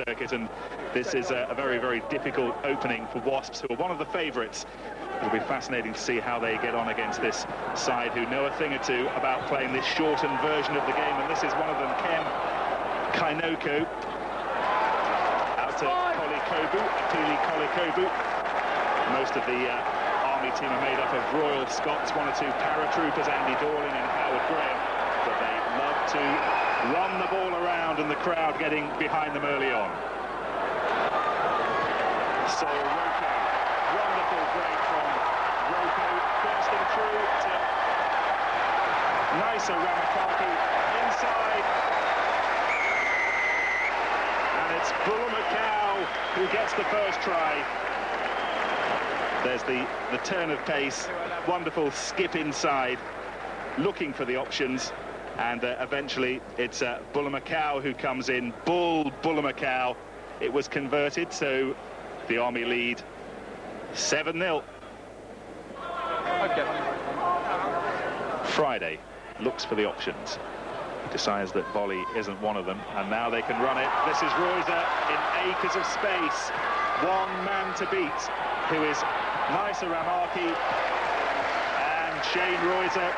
circuit, and this is a very, very difficult opening for Wasps, who are one of the favourites. It'll be fascinating to see how they get on against this side who know a thing or two about playing this shortened version of the game, and this is one of them, Kainoco. Out to Qolikibua. Most of the Army team are made up of Royal Scots, one or two paratroopers, Andy Dawling and Howard Graham, but they love to run the ball around and the crowd getting behind them early on. So Roko, wonderful break from Roko, bursting through to Naisaramaki inside, and it's Bulumakau who gets the first try. There's the turn of pace, wonderful skip inside, looking for the options, and eventually it's Bulumakau who comes in. Bulumakau. It was converted, so the Army lead 7-0. Okay. Friday looks for the options, decides that volley isn't one of them, and now they can run it. This is Roiser in acres of space, one man to beat, who is Naisaramaki, and Shane Roiser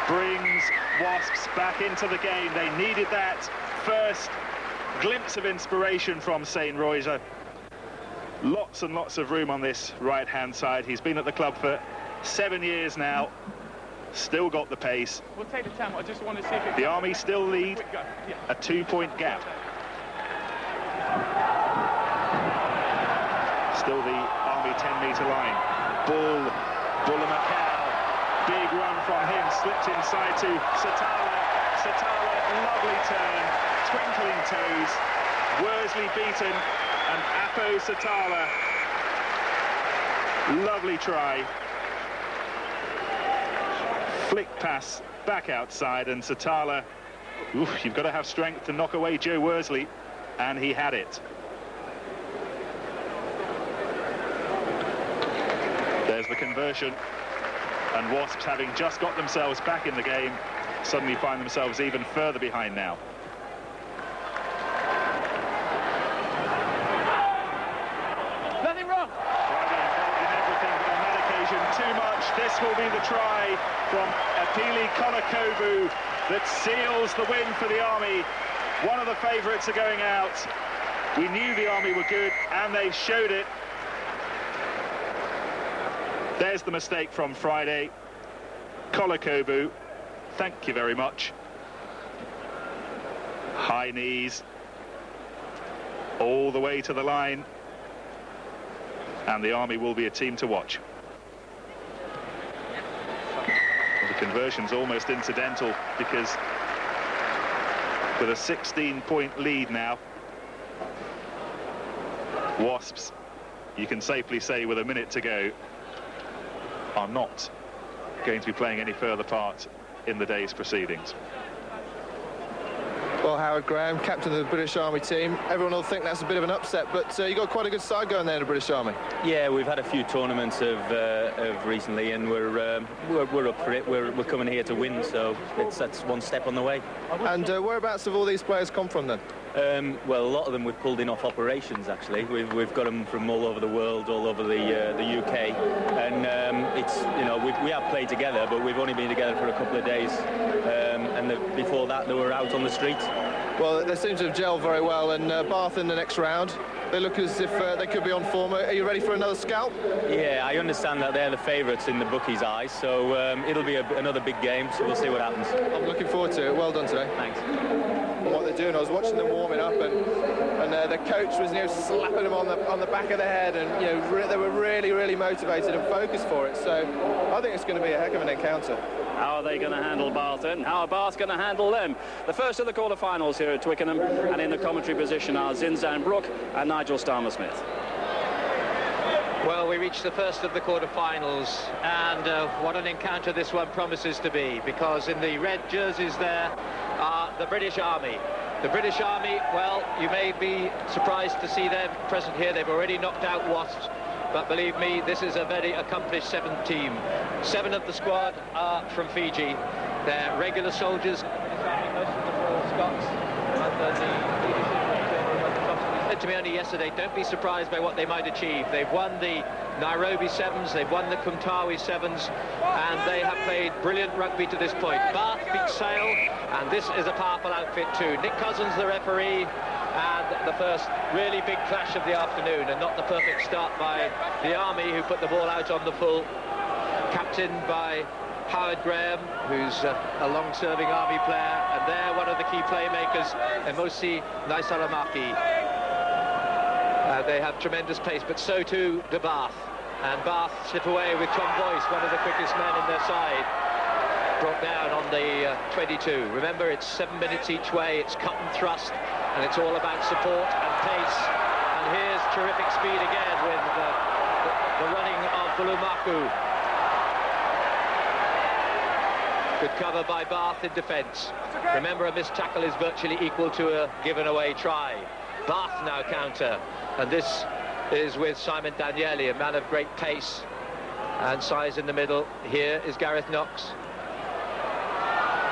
brings Wasps back into the game. They needed that first glimpse of inspiration from Shane Roiser. Lots and lots of room on this right-hand side. He's been at the club for 7 years now, still got the pace. We'll take the time. I just want to see if the Army still lead a 2-point gap. Still the Army 10-metre line. Bulumakau, big run from him, slipped inside to Satala. Satala, lovely turn, twinkling toes, Worsley beaten, and Apo Satala, lovely try. Flick pass back outside, and Satala, you've got to have strength to knock away Joe Worsley, and he had it. There's the conversion, and Wasps, having just got themselves back in the game, suddenly find themselves even further behind now. nothing wrong. Friday involved in everything, but on that occasion too much. This will be the try from Qolikibua that seals the win for the Army. One of the favourites are going out. We knew the Army were good, and they showed it. There's the mistake from Friday. Qolikibua, thank you very much. High knees, all the way to the line, and the Army will be a team to watch. The conversion's almost incidental, because with a 16-point lead now, Wasps, you can safely say with a minute to go, are not going to be playing any further part in the day's proceedings. Well, Howard Graham, captain of the British Army team, everyone will think that's a bit of an upset, but you got quite a good side going there in the British Army. Yeah, we've had a few tournaments of recently, and we're up for it. We're coming here to win, so that's one step on the way. And whereabouts have all these players come from then? Well, a lot of them we've pulled in off operations, actually. We've got them from all over the world, all over the UK, and it's, you know, we have played together, but we've only been together for a couple of days, and before that they were out on the street. Well, they seem to have gelled very well, and Bath in the next round, they look as if they could be on form. Are you ready for another scalp? Yeah, I understand that they're the favourites in the bookies' eyes, so it'll be another big game, so we'll see what happens. I'm looking forward to it. Well done today. Thanks. What they're doing, I was watching them warming up, and the coach was, you know, slapping them on the back of the head, and, you know, they were really motivated and focused for it. So I think it's going to be a heck of an encounter. How are they going to handle Bath then? How are Bath going to handle them? The first of the quarterfinals here at Twickenham, and in the commentary position are Zinzan Brook and Nigel Starmer-Smith. Well, we reached the first of the quarterfinals, and what an encounter this one promises to be, because in the red jerseys there are the British Army. The British Army, well, you may be surprised to see them present here. They've already knocked out Wasps, but believe me, this is a very accomplished seventh team. 7 of the squad are from Fiji. They're regular soldiers. Most of them are all Scots. to me only yesterday, don't be surprised by what they might achieve. They've won the Nairobi Sevens, they've won the Kumtawi Sevens, and they have played brilliant rugby to this point. Bath beat Sale, and this is a powerful outfit too. Nick Cousins, the referee, and the first really big clash of the afternoon, and not the perfect start by the Army, who put the ball out on the full, captained by Howard Graham, who's a long-serving Army player, and there one of the key playmakers, Emosi Naisaramaki. They have tremendous pace, but so too do Bath. And Bath slip away with Tom Boyce, one of the quickest men in their side, brought down on the 22. Remember, it's 7 minutes each way, it's cut and thrust, and it's all about support and pace. And here's terrific speed again with the running of Bulumakau. Good cover by Bath in defence. Remember, a missed tackle is virtually equal to a given away try. Bath now counter, and this is with Simon Danieli, a man of great pace and size in the middle. Here is Gareth Knox.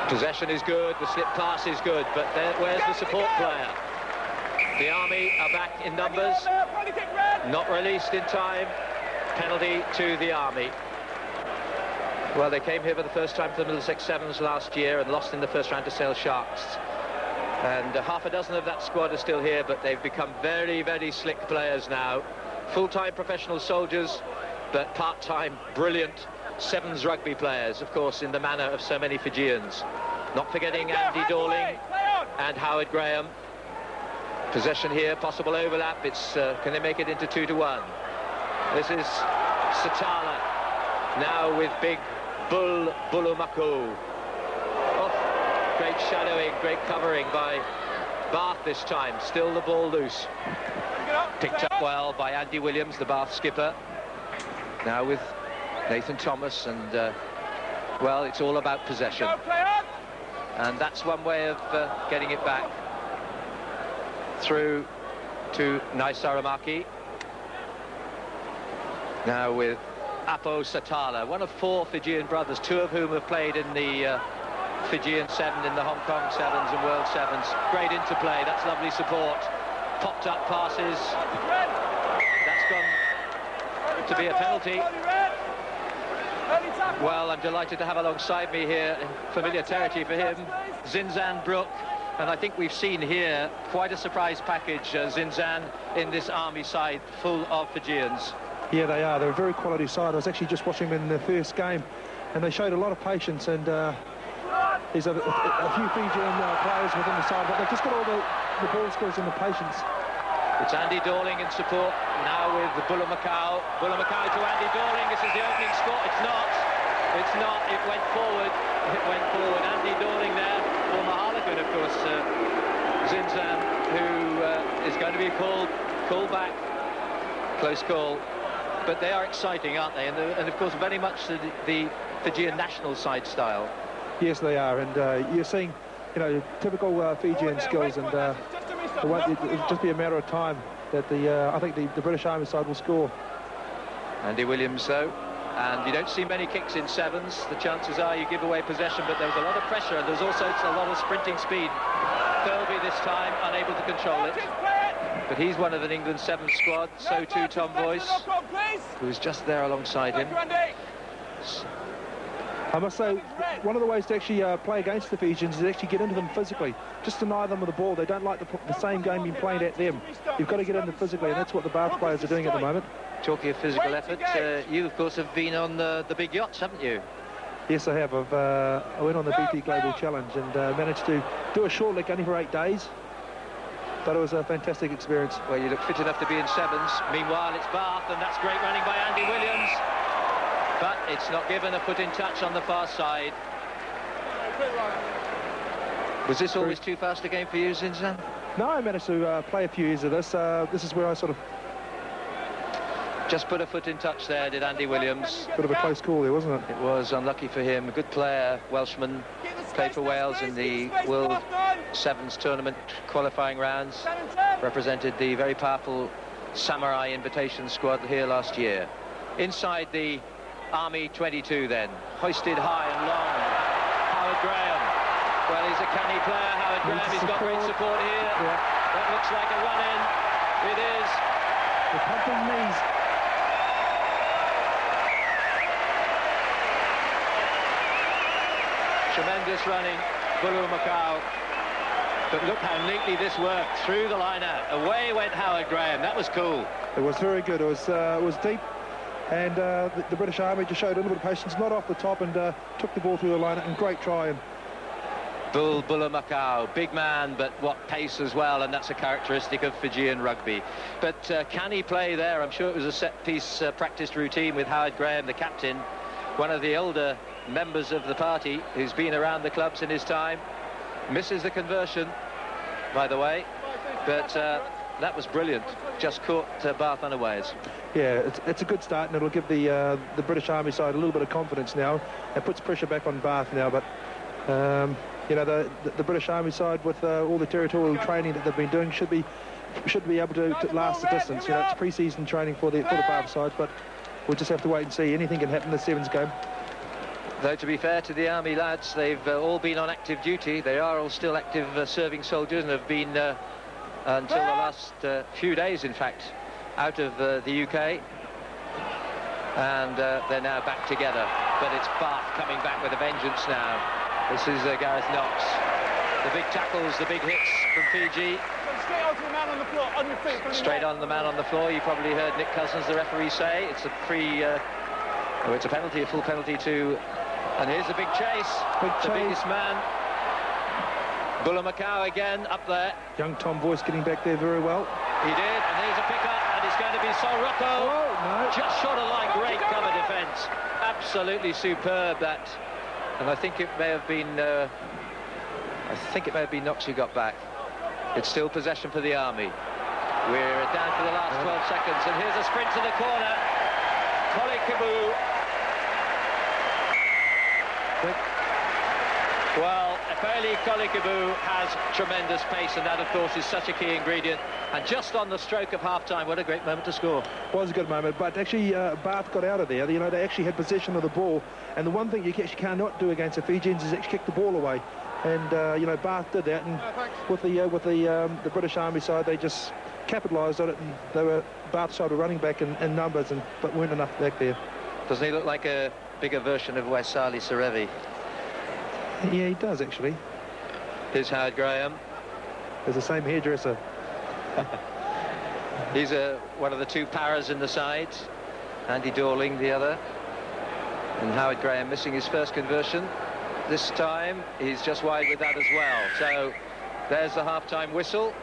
Possession is good, the slip pass is good, but where's the support player? The Army are back in numbers, not released in time. Penalty to the Army. Well, they came here for the first time for the Middlesex Sevens last year and lost in the first round to Sale Sharks. And half a dozen of that squad are still here, but they've become very, very slick players now. Full-time professional soldiers, but part-time, brilliant Sevens rugby players, of course, in the manner of so many Fijians. Not forgetting Andy Dawling and Howard Graham. Possession here, possible overlap. It's can they make it into 2-1? This is Satala, now with big Bulumakau. Oh, great shadowing, great covering by Bath this time. Still the ball loose. Picked up well by Andy Williams, the Bath skipper. Now with Nathan Thomas, and well, it's all about possession. And that's one way of getting it back. Through to Naisaramaki. Now with Apo Satala, one of 4 Fijian brothers, 2 of whom have played in the Fijian 7 in the Hong Kong Sevens and World Sevens. Great interplay, that's lovely support. Popped up passes. That's gone to be a penalty. Well, I'm delighted to have alongside me here, in familiar territory for him, Zinzan Brook. And I think we've seen here quite a surprise package, Zinzan, in this Army side full of Fijians. Yeah, they are. They're a very quality side. I was actually just watching them in the first game, and they showed a lot of patience, and there's a few Fijian players within the side, but they've just got all the ball skills and the patience. It's Andy Dawling in support, now with the Bulumakau. Bulumakau to Andy Dawling. This is the opening score. It's not. It's not. It went forward. It went forward. Andy Dawling there. Former Harlequin, of course, Zinzan, who is going to be called back. Close call. But they are exciting, aren't they? And of course, very much the Fijian national side style. Yes, they are. And you're seeing, you know, typical Fijian skills, and it'll just be a matter of time that I think the British Army side will score. Andy Williams, though. And you don't see many kicks in sevens. The chances are you give away possession, but there was a lot of pressure, and there's also a lot of sprinting speed. Thirlby this time unable to control it. But he's one of an England 7 squad, so too Tom Boyce, who's just there alongside him. I must say, one of the ways to actually play against the Fijians is actually get into them physically. Just deny them with the ball. They don't like the same game being played at them. You've got to get in them physically, and that's what the Bath players are doing at the moment. Talking of physical effort, you, of course, have been on the big yachts, haven't you? Yes, I have. I went on the BT Global Challenge and managed to do a short leg only for 8 days. But it was a fantastic experience. Well, you look fit enough to be in sevens. Meanwhile, it's Bath, and that's great running by Andy Williams. But it's not given. A foot in touch on the far side. Was this always too fast a game for you, Zinzan? No, I managed to play a few years of this. This is where I sort of... Just put a foot in touch there, did Andy Williams. Bit of a close call there, wasn't it? It was unlucky for him. A good player, Welshman, played for Wales in the World Sevens tournament qualifying rounds. Represented the very powerful Samurai Invitation squad here last year. Inside the Army 22 then, hoisted high and long. Howard Graham. Well, he's a canny player, Howard Graham. He's got great support here. That looks like a run-in. It is. The pumping knees. Tremendous running, Bulumakau. But look how neatly this worked through the line out. Away went Howard Graham. That was cool. It was very good. It was deep, and the British Army just showed a little bit of patience, not off the top, and took the ball through the line out, and great try. And Bulumakau, big man, but what pace as well, and that's a characteristic of Fijian rugby. But can he play there? I'm sure it was a set-piece practiced routine with Howard Graham, the captain, one of the older members of the party, who's been around the clubs in his time. Misses the conversion, by the way, but that was brilliant. Just caught Bath unawares. yeah, it's a good start, and it'll give the British Army side a little bit of confidence now. It puts pressure back on Bath now, but you know, the British Army side, with all the territorial training that they've been doing, should be able to last the distance. You know, it's pre-season training for the Bath side, but we'll just have to wait and see. Anything can happen in the sevens game. Though, to be fair to the Army lads, they've all been on active duty. They are all still active serving soldiers, and have been until the last few days, in fact, out of the UK. And they're now back together. But it's Bath coming back with a vengeance now. This is Gareth Knox. The big tackles, the big hits from Fiji. Straight onto the man on the floor, on your feet. Straight on the man on the floor. You probably heard Nick Cousins, the referee, say it's a it's a penalty, a full penalty to. And here's a big chase. The biggest man. Bulumakau again up there. Young Tom Boyce getting back there very well. He did, and here's a pick-up, and it's going to be Roko. Oh, no. Just short of line, great cover defence. Absolutely superb, that. And I think it may have been Knox who got back. It's still possession for the Army. We're down to the last 12 seconds, and here's a sprint to the corner. Qolikibua. Well, Qolikibua has tremendous pace, and that, of course, is such a key ingredient. And just on the stroke of half-time, what a great moment to score. Was a good moment, but actually Bath got out of there. You know, they actually had possession of the ball, and the one thing you actually cannot do against the Fijians is actually kick the ball away. And you know, Bath did that, and with the British Army side, they just capitalised on it, and Bath side were running back in numbers, but weren't enough back there. Doesn't he look like a bigger version of Waisali Serevi? Yeah, he does, actually. Here's Howard Graham. There's the same hairdresser. He's one of the two paras in the sides. Andy Dawling, the other. And Howard Graham missing his first conversion. This time, he's just wide with that as well. So, there's the half-time whistle.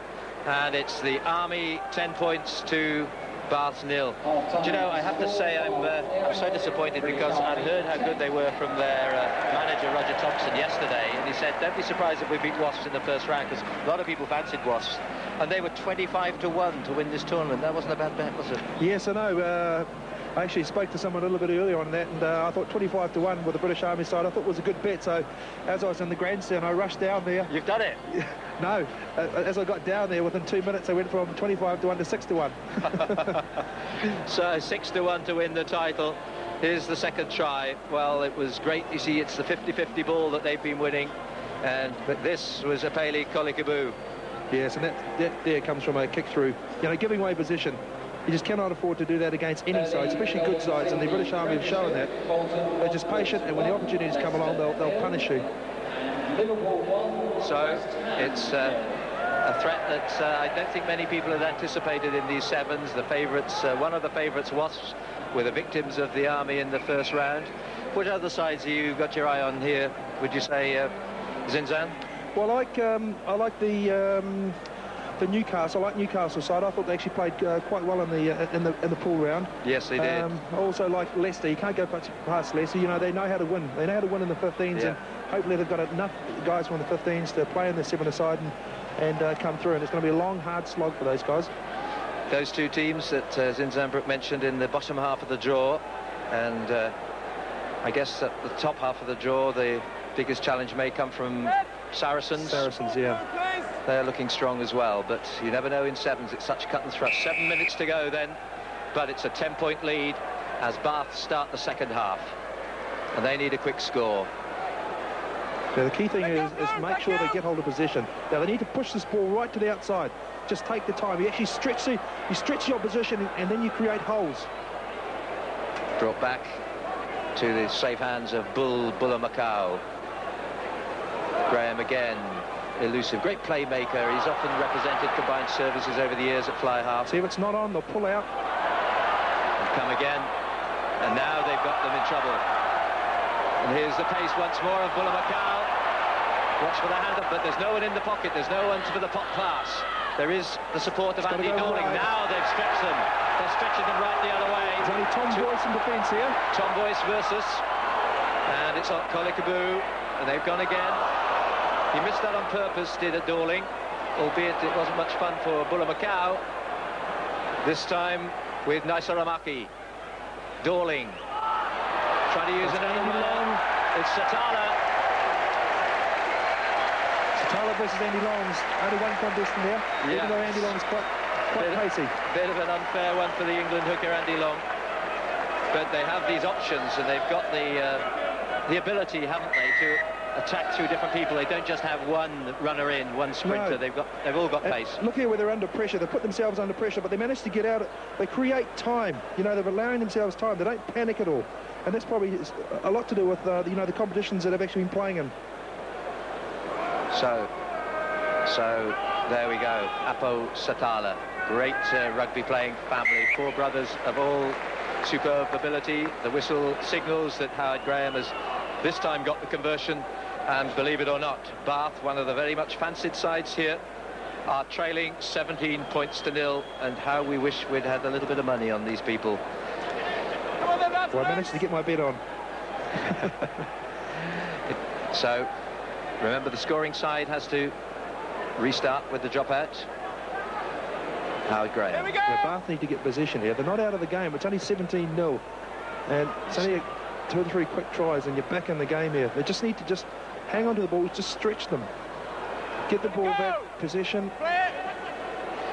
And it's the Army 10 points to Bath 0. Do you know, I have to say I'm so disappointed, because I'd heard how good they were from their manager Roger Thompson yesterday, and he said, don't be surprised if we beat Wasps in the first round, because a lot of people fancied Wasps, and they were 25-1 to win this tournament. That wasn't a bad bet, was it? Yes, I know. I actually spoke to someone a little bit earlier on that, and I thought 25-1 with the British Army side, I thought was a good bet. So as I was in the grandstand, I rushed down there. You've done it? No, as I got down there, within 2 minutes I went from 25-1 to 6-1. So 6-1 to win the title. Here's the second try. Well, it was great. You see, it's the 50-50 ball that they've been winning, but this was Qolikibua. Yes, and that there comes from a kick through, you know, giving away position. You just cannot afford to do that against any side, especially good sides, and the British Army have shown that. They're just patient, and when the opportunities come along, they'll punish you. So it's a threat that I don't think many people had anticipated in these sevens. The favourites, one of the favourites, Wasps, were the victims of the Army in the first round. What other sides have you got your eye on here, would you say, Zinzan? Well, I like the Newcastle. I like Newcastle side. I thought they actually played quite well in the pool round. Yes, they did. I also like Leicester. You can't go past Leicester. You know, they know how to win. They know how to win in the 15s, and hopefully they've got enough guys from the 15s to play in the 7-a-side and come through. And it's going to be a long, hard slog for those guys. Those two teams that Zinzan Brook mentioned in the bottom half of the draw, and I guess at the top half of the draw, the biggest challenge may come from Saracens. Saracens, yeah. They're looking strong as well, but you never know in sevens. It's such cut and thrust. 7 minutes to go then, but it's a 10-point lead as Bath start the second half, and they need a quick score. Now, the key thing is make sure they get hold of position. Now, they need to push this ball right to the outside. Just take the time. You actually stretch the opposition, and then you create holes. Brought back to the safe hands of Bulumakau. Graham again, elusive, great playmaker. He's often represented combined services over the years at fly half. See if it's not on, they'll pull out. And come again, and now they've got them in trouble. And here's the pace once more of Bulumakau. Watch for the hand-up, but there's no one in the pocket. There's no one for the pop pass. There is the support of Andy Dawling. Right. Now they've stretched them. They're stretching them right the other way. There's only Tom Boyce in defence here. Tom Boyce versus, and it's on Qolikibua, and they've gone again. He missed that on purpose, did at Dawling, albeit it wasn't much fun for Bulumakau. This time with Naisaramaki. Dawling trying to use another long. It's Satala. Satala versus Andy Long's only one contest in there, even though Andy Long's quite pacey. Bit of an unfair one for the England hooker, Andy Long. But they have these options, and they've got the ability, haven't they, to attack through different people. They don't just have one runner in, one sprinter. No. They've all got pace. Look here where they're under pressure. They put themselves under pressure, but they manage to get out. They create time. You know, they're allowing themselves time. They don't panic at all, and that's probably a lot to do with you know, the competitions that have actually been playing in. So there we go. Apo Satala, great rugby playing family. 4 brothers of all superb ability. The whistle signals that Howard Graham has this time got the conversion, and believe it or not, Bath, one of the very much fancied sides here, are trailing 17 points to 0, and how we wish we'd had a little bit of money on these people. Well, I managed to get my bet on. So remember, the scoring side has to restart with the drop out. Howard Graham. Here we go. The Bath need to get position here. They're not out of the game. It's only 17-0, and it's only 2 or 3 quick tries and you're back in the game here. They just need to just hang on to the ball, just stretch them, get the ball back, possession.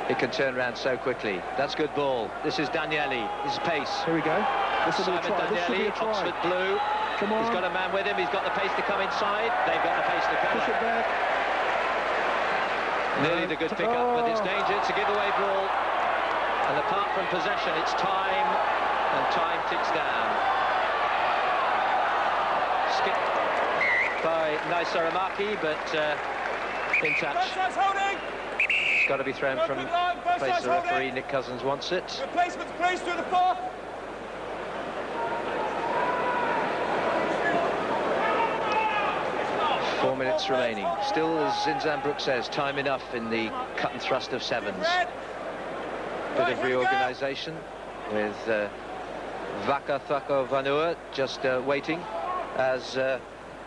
It can turn around so quickly. That's good ball. This is Danieli. This is pace. Here we go. This is Simon Danieli, Oxford Blue. Come on. He's got a man with him. He's got the pace to come inside. They've got the pace to cover. Push it back. Nearly the good pick-up, but it's danger. It's a giveaway ball. And apart from possession, it's time, and time ticks down. Skipped by Naisaramaki, but in touch. It's got to be thrown from place the referee. Nick Cousins wants it. Replacements, please, through the 4. Four minutes remaining. Still, as Zinzanbrook says, time enough in the cut and thrust of sevens. Bit of reorganisation with Vakacakavanua just waiting as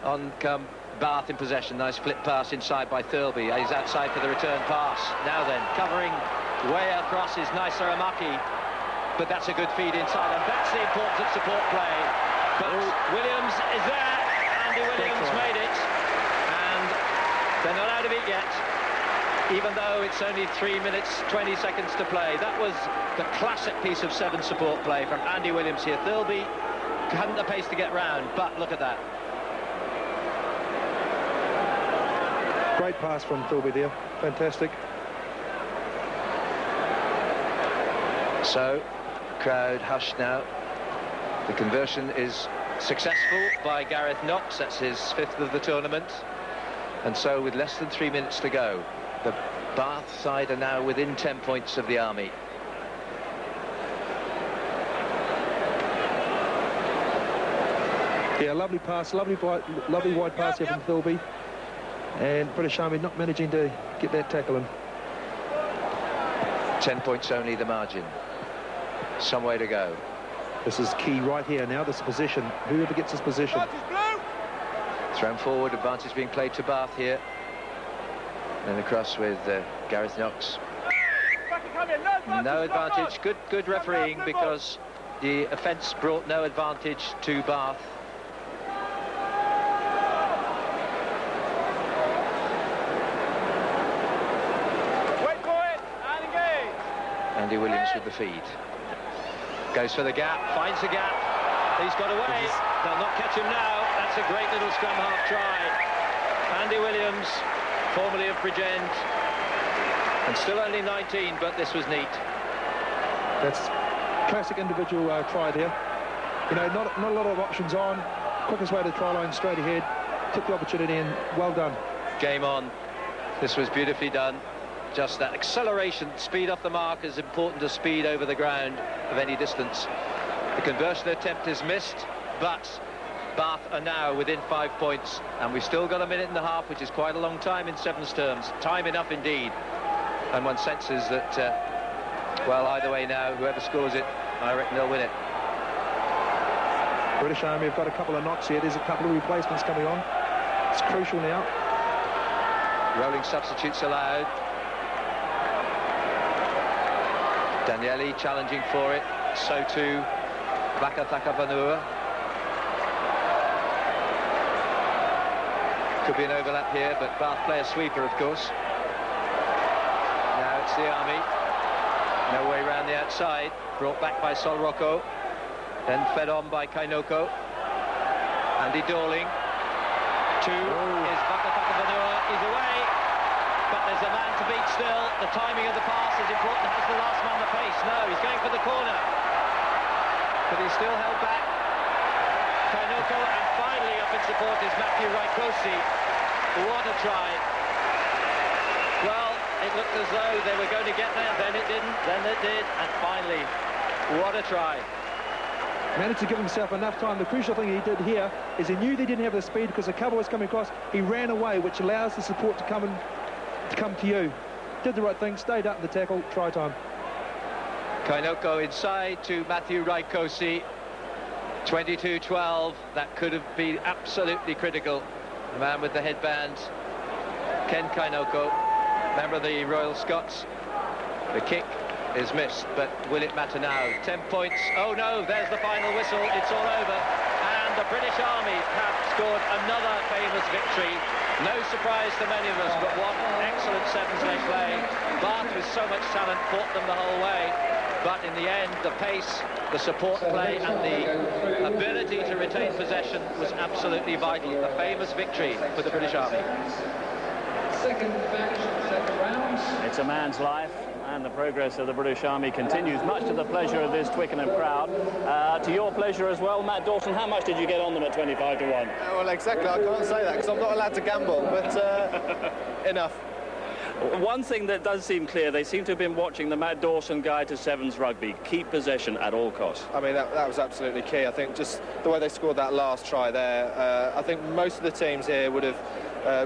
on come Bath in possession. Nice flip pass inside by Thirlby. He's outside for the return pass. Now then, covering way across is Naisaramaki, but that's a good feed inside, and that's the importance of support play. But Williams is there. Andy Williams made it, and they're not out of it yet, even though it's only 3 minutes 20 seconds to play. That was the classic piece of 7 support play from Andy Williams here. Thirlby hadn't the pace to get round, but look at that. Great pass from Thirlby there. Fantastic. So, crowd hushed now. The conversion is successful by Gareth Knox. That's his 5th of the tournament. And so, with less than 3 minutes to go, the Bath side are now within 10 points of the Army. Yeah, lovely pass, lovely wide pass here from Thirlby. And British Army not managing to get that tackle in. 10 points only the margin. Some way to go. This is key right here now, this position. Whoever gets this position. Thrown forward, advantage being played to Bath here. And across with Gareth Knox. No advantage. Good refereeing, because the offence brought no advantage to Bath. Andy Williams with the feed. Goes for the gap, finds the gap. He's got away. They'll not catch him now. That's a great little scrum half try. Andy Williams, formerly of Bridgend, and still only 19, but this was neat. That's classic individual try there. You know, not a lot of options on. Quickest way to the try line, straight ahead. Took the opportunity and well done. Game on. This was beautifully done. Just that acceleration, speed off the mark is important as speed over the ground of any distance. The conversion attempt is missed, but Bath are now within 5 points, and we've still got a minute and a half, which is quite a long time in sevens terms. Time enough indeed. And one senses that, well, either way now, whoever scores it, I reckon they'll win it. British Army have got a couple of knocks here. There's a couple of replacements coming on. It's crucial now. Rolling substitutes allowed. Danieli challenging for it. So too Vakacakavanua. Could be an overlap here, but Bath play a sweeper, of course. Now it's the Army. No way round the outside. Brought back by Roko. Then fed on by Kainoco. Andy Dawling. Two is Vakacakavanua. He's away. But there's a man to beat still. The timing of the pass is important. Has the last man the pace? No, he's going for the corner. But he's still held back. Kainoco, and finally up in support is Matthew Raikoso. What a try. Well, it looked as though they were going to get there. Then it didn't. Then it did. And finally, what a try. Managed to give himself enough time. The crucial thing he did here is he knew they didn't have the speed because the cover was coming across. He ran away, which allows the support to come to you. Did the right thing, stayed up the tackle, try time. Kainoco inside to Matthew Raikoso. 22-12. That could have been absolutely critical. The man with the headband, Ken Kainoco, member of the Royal Scots. The kick is missed, but will it matter now? 10 points. Oh no, there's the final whistle. It's all over. And the British Army have scored another famous victory. No surprise to many of us, but what excellent sevens-leg play. Bath, with so much talent, fought them the whole way. But in the end, the pace, the support play, and the ability to retain possession was absolutely vital. A famous victory for the British Army. Second round. It's a man's life, and the progress of the British Army continues, much to the pleasure of this Twickenham crowd. To your pleasure as well, Matt Dawson, how much did you get on them at 25-1? Well, exactly, I can't say that because I'm not allowed to gamble, but enough. One thing that does seem clear, they seem to have been watching the Matt Dawson guide to sevens rugby. Keep possession at all costs. I mean, that was absolutely key. I think just the way they scored that last try there, I think most of the teams here would have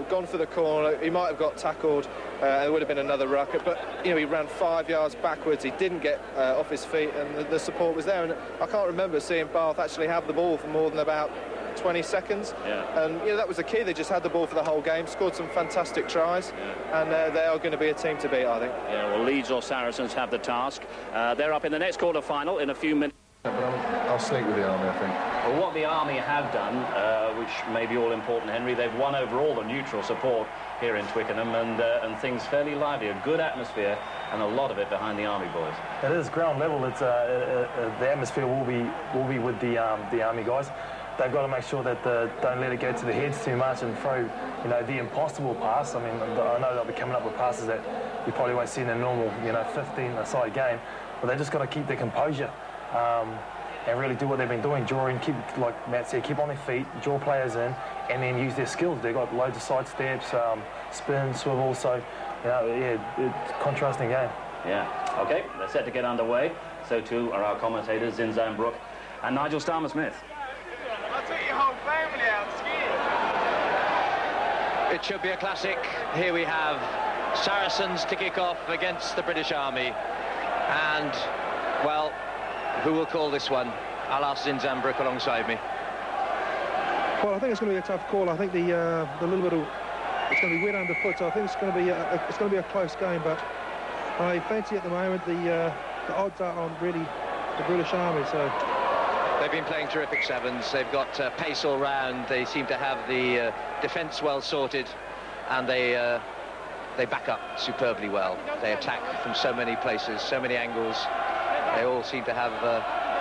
gone for the corner. He might have got tackled. It would have been another rucket, but you know, he ran 5 yards backwards. He didn't get off his feet, and the support was there. And I can't remember seeing Bath actually have the ball for more than about 20 seconds. Yeah. And you know, that was the key. They just had the ball for the whole game, scored some fantastic tries, and they are going to be a team to beat, I think. Yeah, well, Leeds or Saracens have the task. They're up in the next quarter-final in a few minutes. But I'll sneak with the Army, I think. Well, what the Army have done, which may be all important, Henry, they've won over all the neutral support here in Twickenham, and things fairly lively, a good atmosphere, and a lot of it behind the Army boys. It is ground level. It's the atmosphere will be with the Army guys. They've got to make sure that don't let it go to the heads too much and throw, you know, the impossible pass. I mean, I know they'll be coming up with passes that you probably won't see in a normal, you know, 15-a-side game, but they just got to keep their composure. And really do what they've been doing, drawing, keep, like Matt said, keep on their feet, draw players in, and then use their skills. They've got loads of side steps, spin, swivel, so, you know, yeah, it's a contrasting game. Yeah, OK, they're set to get underway. So too are our commentators, Zinzan Brook and Nigel Starmer-Smith. I'll take your whole family out skiing. It should be a classic. Here we have Saracens to kick off against the British Army. And, well, who will call this one? I'll ask Zinzan Brook alongside me. Well, I think it's going to be a tough call. I think the little bit of it's going to be wet underfoot, so I think it's going to be a close game. But I fancy at the moment the odds are on really the British Army. So they've been playing terrific sevens. They've got pace all round. They seem to have the defence well sorted, and they back up superbly well. They attack from so many places, so many angles. They all seem to have,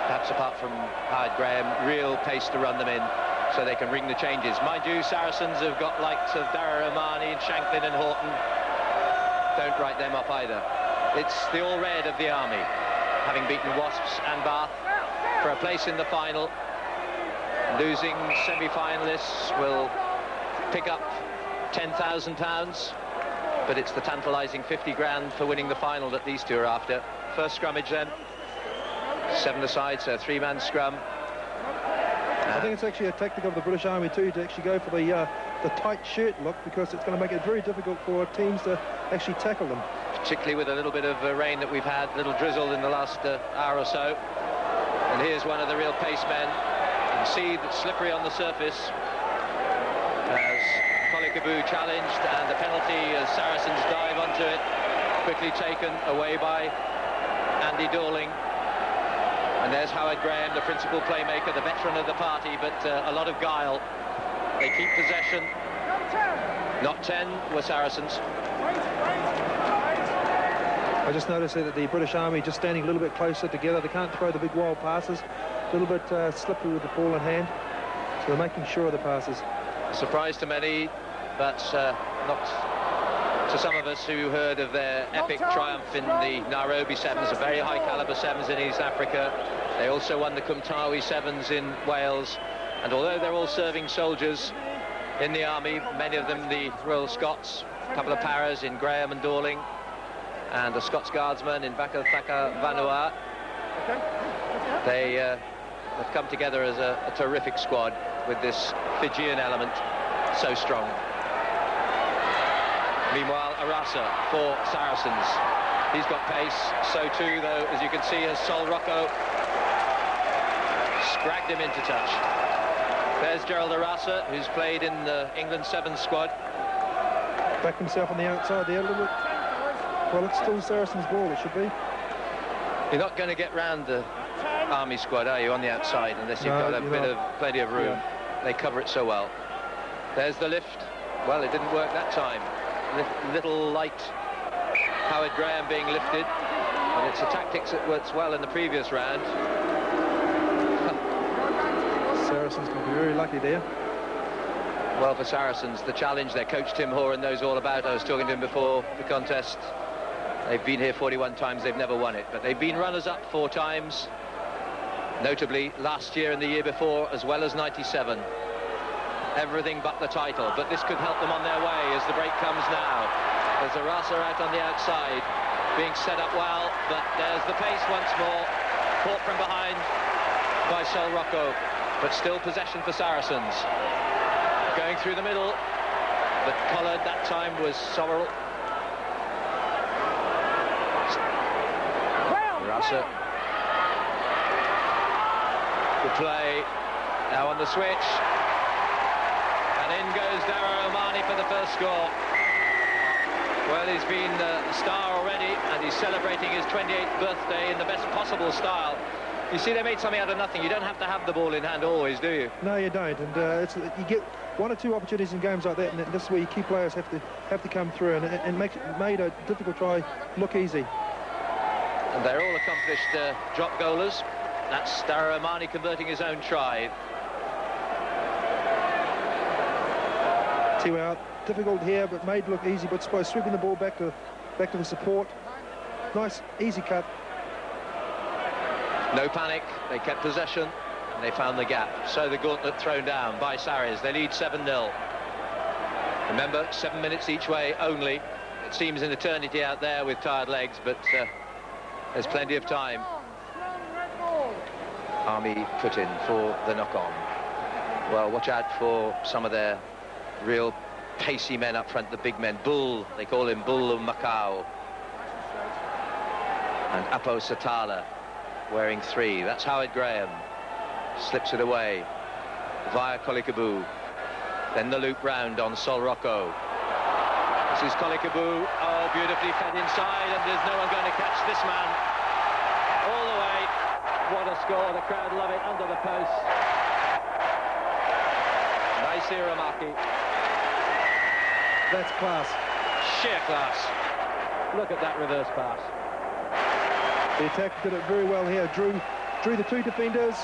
perhaps apart from Howard Graham, real pace to run them in. so they can ring the changes. Mind you, Saracens have got likes of Dara Romani and Shanklin and Horton. Don't write them up either. It's the all-red of the Army, having beaten Wasps and Bath for a place in the final. Losing semi-finalists will pick up £10,000, but it's the tantalising 50 grand for winning the final that these two are after. First scrummage then, 7 aside, so a 3-man scrum. I think it's actually a tactic of the British Army too, to actually go for the tight shirt look, because it's going to make it very difficult for teams to actually tackle them. Particularly with a little bit of rain that we've had, a little drizzle in the last hour or so. And here's one of the real pace men. You can see that's slippery on the surface as Qolikibua challenged, and the penalty as Saracens dive onto it, quickly taken away by Andy Dawling. And there's Howard Graham, the principal playmaker, the veteran of the party, but a lot of guile. They keep possession. Not 10 were Saracens. I just noticed that the British Army just standing a little bit closer together. They can't throw the big wild passes. A little bit slippery with the ball in hand. So they're making sure of the passes. Surprise to many, but not to some of us who heard of their epic triumph in the Nairobi Sevens, a very high caliber Sevens in East Africa. They also won the Kumtawi Sevens in Wales. And although they're all serving soldiers in the army, many of them the Royal Scots, a couple of paras in Graham and Dawling, and a Scots Guardsman in Vakacakavanua. They have come together as a terrific squad with this Fijian element so strong. Meanwhile, Arasa for Saracens. He's got pace, so too, though, as you can see, has Sol Roko scragged him into touch. There's Gerald Arasa, who's played in the England Sevens squad. Backed himself on the outside there a little bit. Well, it's still Saracens' ball, it should be. You're not going to get round the Army squad, are you, on the outside, unless you've got plenty of room. Yeah. They cover it so well. There's the lift. Well, it didn't work that time. Little light Howard Graham being lifted, and it's a tactics that works well in the previous round. Saracens can be very lucky there. Well, for Saracens, the challenge their coach Tim Horan knows all about. I was talking to him before the contest. They've been here 41 times, they've never won it, but they've been runners-up 4 times, notably last year and the year before, as well as 97. Everything but the title, but this could help them on their way as the break comes now. There's Arasa out on the outside, being set up well, but there's the pace once more, caught from behind by Sol Roko, but still possession for Saracens. Going through the middle, but collared that time was Sorrell. Arasa. Good play, now on the switch. And in goes Dara Omani for the first score. Well, he's been a star already, and he's celebrating his 28th birthday in the best possible style. You see, they made something out of nothing. You don't have to have the ball in hand always, do you? No, you don't. And you get 1 or 2 opportunities in games like that, and this is where your key players have to come through and made a difficult try look easy. And they're all accomplished drop goalers. That's Dara Omani converting his own try. 2 out, difficult here, but made look easy. But suppose sweeping the ball back to the support. Nice, easy cut. No panic. They kept possession and they found the gap. So the gauntlet thrown down by Sarries. They lead 7-0. Remember, 7 minutes each way only. It seems an eternity out there with tired legs, but there's plenty of time. Army put in for the knock-on. Well, watch out for some of their real pacey men up front, the big men. Bull, they call him Bulumakau. And Apo Satala wearing 3. That's Howard Graham. Slips it away via Qolikibua. Then the loop round on Sol Roko. This is Qolikibua. Oh, beautifully fed inside, and there's no one going to catch this man. All the way. What a score. The crowd love it under the post. Naisaramaki. That's class. Sheer class. Look at that reverse pass. The attack did it very well here. Drew the 2 defenders.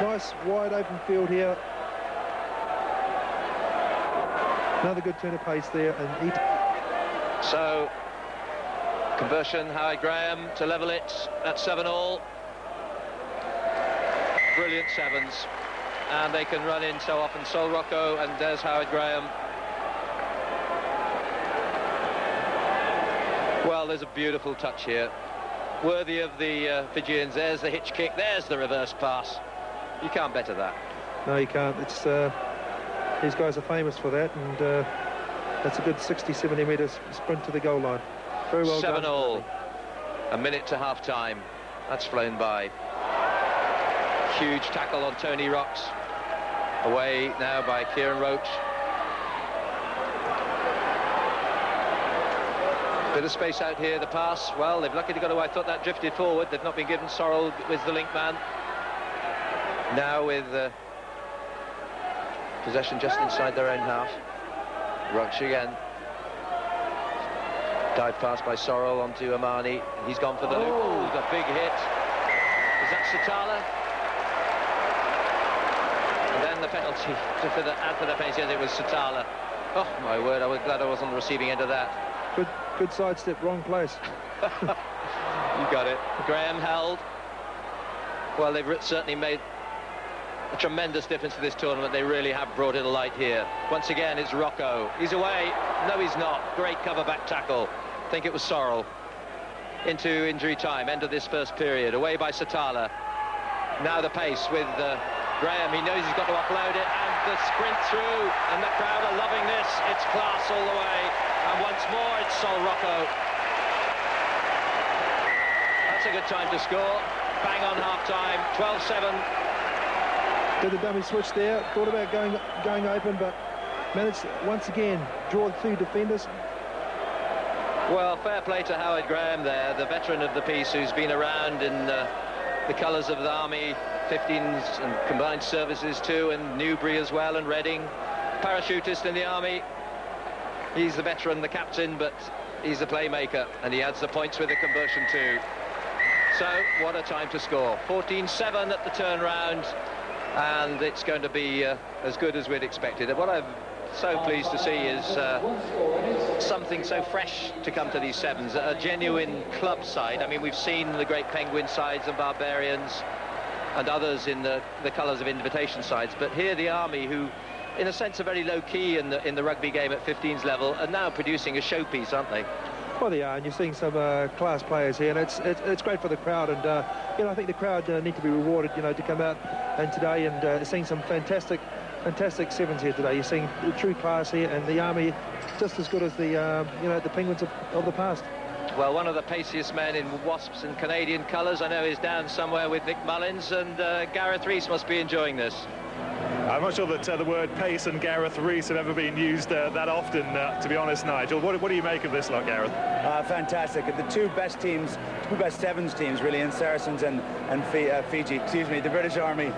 Nice wide open field here. Another good turn of pace there, and So, conversion, Howard Graham to level it at 7-all. Brilliant sevens, and they can run in so often. Sol Roko, and there's Howard Graham. Well, there's a beautiful touch here, worthy of the Fijians. There's the hitch kick, there's the reverse pass. You can't better that. No, you can't. It's these guys are famous for that, and that's a good 60-70 metres sprint to the goal line. Very well done. 7-all, a minute to half-time. That's flown by. Huge tackle on Tony Rocks. Away now by Kieran Roach. Bit of space out here, the pass. Well, they've luckily got away. I thought that drifted forward. They've not been given. Sorrell with the link man. Now with possession just inside their own half. Rocks again. Dive pass by Sorrell onto Amani. He's gone for the loop. Oh, the big hit. Is that Satala? And then the penalty add for the penalty, it was Satala. Oh my word, I was glad I was on the receiving end of that. Good sidestep, wrong place. You got it. Graham held. Well, they've certainly made a tremendous difference to this tournament. They really have brought it to light here. Once again, it's Rocco. He's away. No, he's not. Great cover back tackle. I think it was Sorrell. Into injury time, end of this first period. Away by Satala. Now the pace with Graham. He knows he's got to offload it, and the sprint through, and the crowd are loving this. It's class all the way, and once more it's Sol Rocco. That's a good time to score. Bang on half-time, 12-7. Did the dummy switch there, thought about going open, but managed once again draw two defenders. Well, fair play to Howard Graham there, the veteran of the piece, who's been around in the colours of the Army 15s and combined services too, and Newbury as well, and Reading. Parachutist in the Army. He's the veteran, the captain, but he's the playmaker, and he adds the points with the conversion too. So, what a time to score. 14-7 at the turnaround, and it's going to be as good as we'd expected. What I'm so pleased to see is something so fresh to come to these sevens, a genuine club side. I mean, we've seen the great Penguin sides and Barbarians and others in the colours of invitation sides, but here the Army, who in a sense are very low-key in the rugby game at 15s level, are now producing a showpiece, aren't they? Well, they are, and you're seeing some class players here, and it's great for the crowd, and you know, I think the crowd need to be rewarded, you know, to come out and today and seeing some fantastic sevens here today. You're seeing true class here, and the Army just as good as the you know, the Penguins of the past. Well, one of the paciest men in Wasps and Canadian colours, I know, is down somewhere with Nick Mullins, and Gareth Rees must be enjoying this. I'm not sure that the word pace and Gareth Rees have ever been used that often, to be honest, Nigel. What do you make of this lot, Gareth? Fantastic. The two best sevens teams, really, in Saracens and Fiji, the British Army.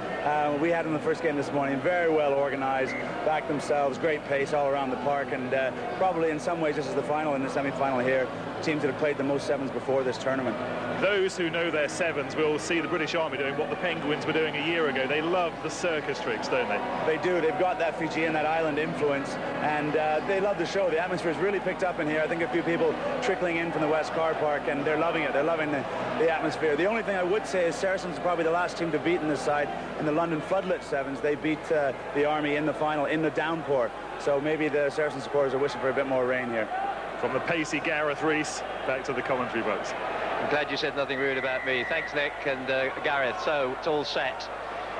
We had them the first game this morning, very well organised, backed themselves, great pace all around the park, and probably in some ways this is the final and the semi-final here. Teams that have played the most sevens before this tournament. Those who know their sevens will see the British Army doing what the Penguins were doing a year ago. They love the circus tricks, don't they? They do. They've got that Fijian, that island influence, and they love the show. The atmosphere's really picked up in here. I think a few people trickling in from the West Car Park, and they're loving it. They're loving the atmosphere. The only thing I would say is Saracens are probably the last team to beat in this side in the London Floodlit Sevens. They beat the Army in the final in the downpour. So maybe the Saracen supporters are wishing for a bit more rain here. From the pacey Gareth Rees, back to the commentary box. I'm glad you said nothing rude about me. Thanks, Nick and Gareth. So it's all set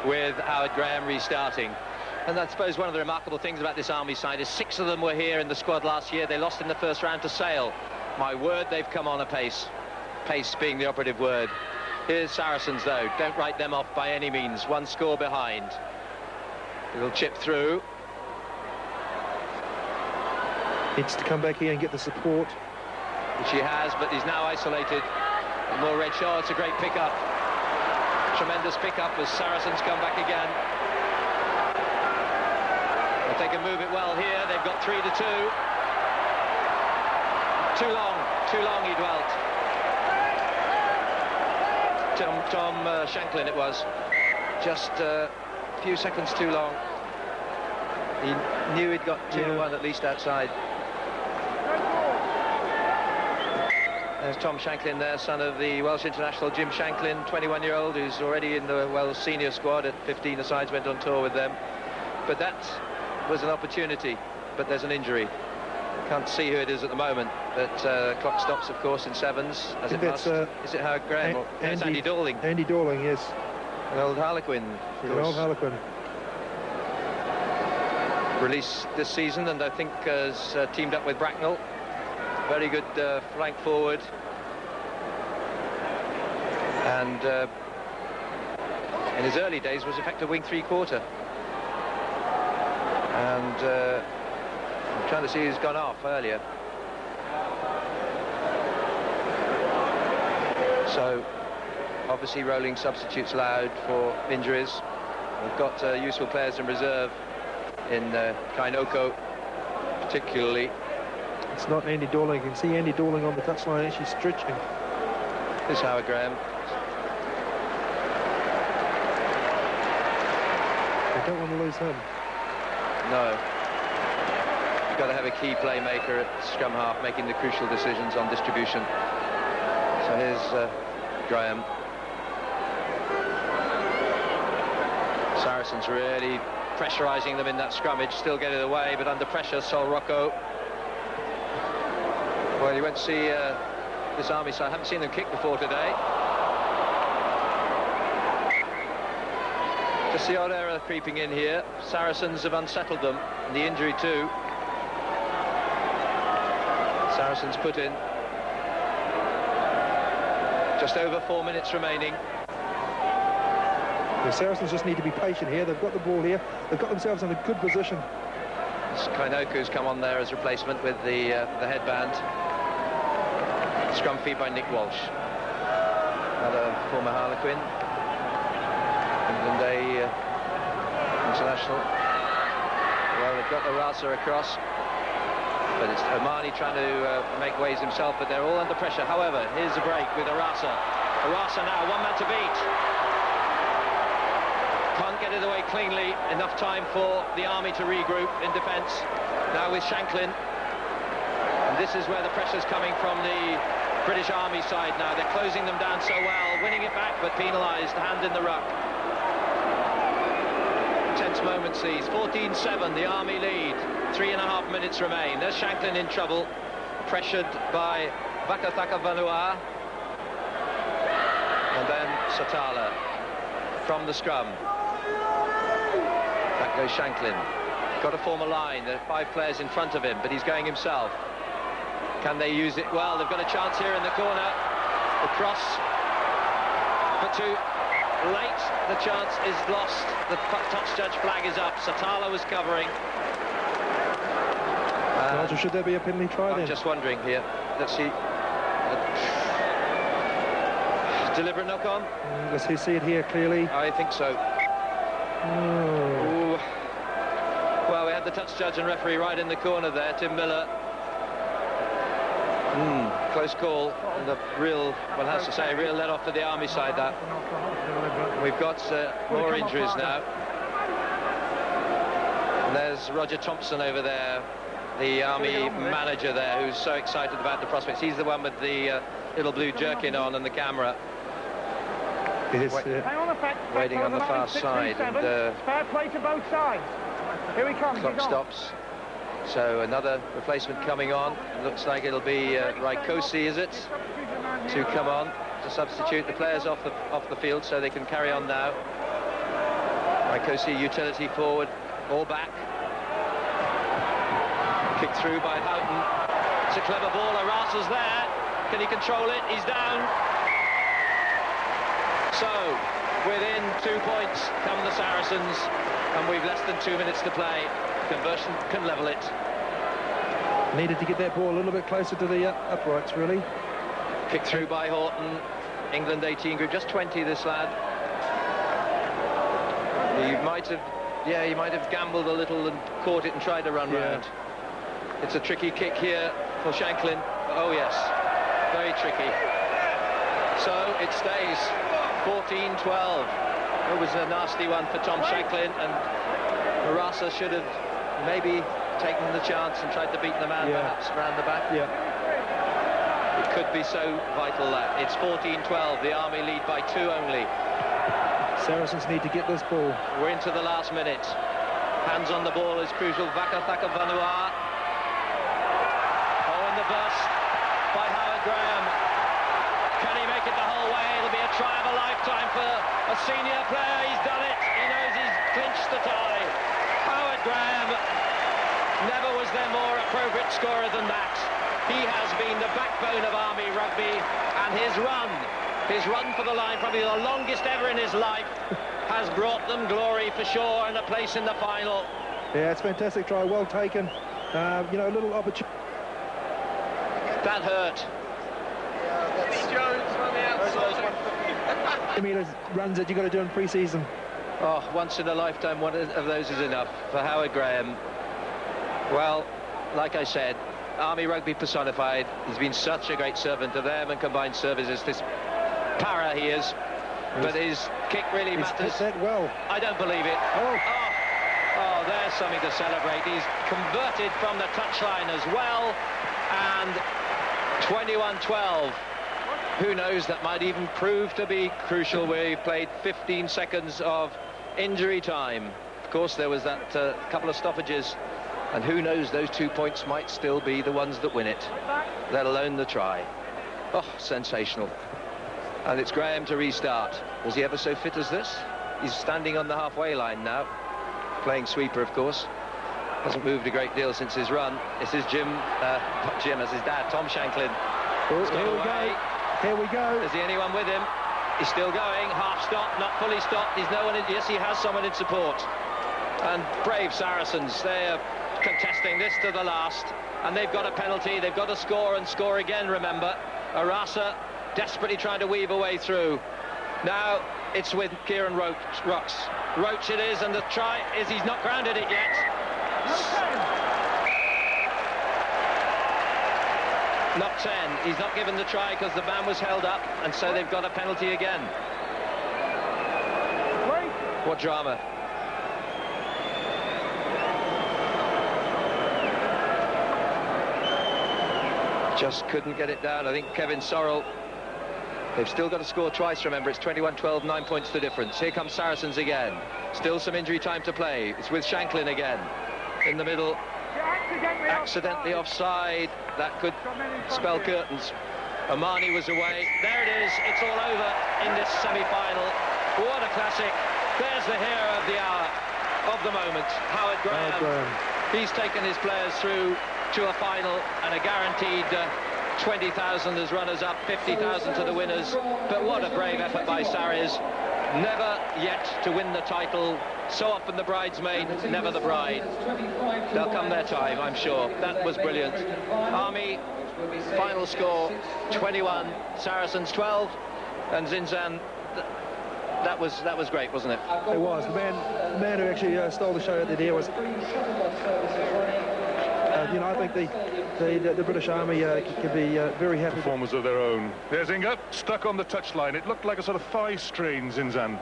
with Howard Graham restarting. And I suppose one of the remarkable things about this Army side is 6 of them were here in the squad last year. They lost in the first round to Sale. My word, they've come on apace. Pace being the operative word. Here's Saracens, though. Don't write them off by any means. 1 score behind. It'll chip through. Needs to come back here and get the support. Which he has, but he's now isolated. And more red shot. It's a great pickup. Tremendous pickup as Saracens come back again. If they can move it well here, they've got 3-2. Too long he dwelt. Tom Shanklin it was. just a few seconds too long. He knew he'd got 2-1 at least outside. There's Tom Shanklin there, son of the Welsh international Jim Shanklin, 21-year-old, who's already in the Welsh senior squad at 15 asides, went on tour with them. But that was an opportunity, but there's an injury. Can't see who it is at the moment, but clock stops, of course, in sevens, as it must. Is it Howard Graham? It's Andy Dawling. Andy Dawling, yes. An old Harlequin, of course. An old Harlequin. Released this season, and I think has teamed up with Bracknell. Very good flank forward. And in his early days was effective wing three-quarter. And I'm trying to see who's gone off earlier. So obviously rolling substitutes allowed for injuries. We've got useful players in reserve in Kainoco particularly. It's not Andy Dawling. You can see Andy Dawling on the touchline actually stretching. This is Howard Graham. They don't want to lose him. No. You've got to have a key playmaker at scrum half making the crucial decisions on distribution. So here's Graham. Saracens really pressurising them in that scrummage, still getting away, but under pressure, Sol Roko. Well, you went to see this Army side. I haven't seen them kick before today. Just the odd error creeping in here. Saracens have unsettled them, and the injury too. Saracens put in. Just over 4 minutes remaining. The Saracens just need to be patient here. They've got the ball here. They've got themselves in a good position. Kainoco's come on there as replacement with the headband. Scrum feed by Nick Walsh. Another former Harlequin. England Day international. Well, they've got the Rasa across. But it's Omani trying to make ways himself, but they're all under pressure. However, here's a break with Arasa. Arasa now, one man to beat. Can't get it away cleanly. Enough time for the Army to regroup in defence. Now with Shanklin. And this is where the pressure's coming from the British Army side now. They're closing them down so well, winning it back, but penalised, hand in the ruck. Tense moments these. 14-7, the Army lead. 3.5 minutes remain. There's Shanklin in trouble, pressured by Vakacakavanua. And then Satala from the scrum. Back goes Shanklin. Got to form a line. There are 5 players in front of him, but he's going himself. Can they use it? Well, they've got a chance here in the corner. The cross, but too late. The chance is lost. The touch judge flag is up. Satala was covering. Nigel, should there be a penalty try then? I'm just wondering here. Let's see. Deliberate knock-on? Let's see it here clearly. I think so. Oh. Well, we had the touch judge and referee right in the corner there, Tim Miller. Close call, and a real, one has to say, a real let-off to the Army side, that. We've got more injuries now. And there's Roger Thompson over there, the Army manager there, who's so excited about the prospects. He's the one with the little blue jerkin on and the camera. Waiting on the far side. And, fair play to both sides. Here we come. Clock stops. So another replacement coming on. It looks like it'll be Raikoso, is it? To come on to substitute the players off the field so they can carry on now. Raikoso, utility forward, all back. Kicked through by Houghton. It's a clever ball. Arasa's there. Can he control it? He's down. So within 2 points come the Saracens, and we've less than 2 minutes to play. Conversion can level it. Needed to get that ball a little bit closer to the uprights, really. Kicked through by Horton. England 18 group, just 20 this lad. He might have gambled a little and caught it and tried to run round. It's a tricky kick here for Shanklin. Oh yes, very tricky. So it stays 14-12. It was a nasty one for Tom Shanklin, and Marasa should have maybe taken the chance and tried to beat the man perhaps around the back. Yeah. It could be so vital that. It's 14-12, the Army lead by 2 only. Saracens need to get this ball. We're into the last minute. Hands on the ball is crucial. Vakacakavanua. Oh, and the burst by Howard Graham. Can he make it the whole way? It'll be a try of a lifetime for a senior player. He's done it. He knows he's clinched the tie. Howard Graham. Never was there more appropriate scorer than that. He has been the backbone of Army rugby, and his run for the line, probably the longest ever in his life, has brought them glory for sure and a place in the final. Yeah, it's a fantastic try, well taken. You know, a little opportunity. That hurt. Jones on the outside. Runs that you've got to do in pre-season. Oh, once in a lifetime, one of those is enough for Howard Graham. Well, like I said, Army rugby personified. He's been such a great servant of them and combined services. This para he is, but his kick really matters. Hit that well. I don't believe it. Oh, there's something to celebrate. He's converted from the touchline as well, and 21-12. Who knows, that might even prove to be crucial. We played 15 seconds of injury time. Of course, there was that couple of stoppages, and who knows, those 2 points might still be the ones that win it, let alone the try. Oh, sensational. And it's Graham to restart. Was he ever so fit as this? He's standing on the halfway line now, playing sweeper, of course. Hasn't moved a great deal since his run. This is Jim, not Jim, as his dad, Tom Shanklin. Oh, here we go. Here we go. Is there anyone with him? He's still going, half stop, not fully stopped. There's no one in, yes, he has someone in support. And brave Saracens, they're contesting this to the last, and they've got a penalty. They've got to score and score again, remember. Arasa desperately trying to weave a way through. Now it's with Kieran Roach it is, and the try is, he's not grounded it yet. Not 10. He's not given the try because the man was held up, and so they've got a penalty again. What drama. Just couldn't get it down. I think Kevin Sorrell. They've still got to score twice, remember. It's 21-12, 9 points the difference. Here comes Saracens again. Still some injury time to play. It's with Shanklin again. In the middle. Accidentally offside. That could spell curtains. Omani was away. There it is. It's all over in this semi-final. What a classic. There's the hero of the hour, of the moment, Howard Graham. He's taken his players through to a final and a guaranteed 20,000 as runners-up, 50,000 to the winners. But what a brave effort by Sarries. Never yet to win the title. So often the bridesmaid, never the bride. They'll come their time, I'm sure. That was brilliant. Army, final score, 21, Saracens 12, and Zinzan. That was great, wasn't it? It was. The man who actually stole the show at the day was... you know, I think the British Army can be very happy. Performers of their own. There's Inga, stuck on the touchline. It looked like a sort of thigh strain, Zinzan.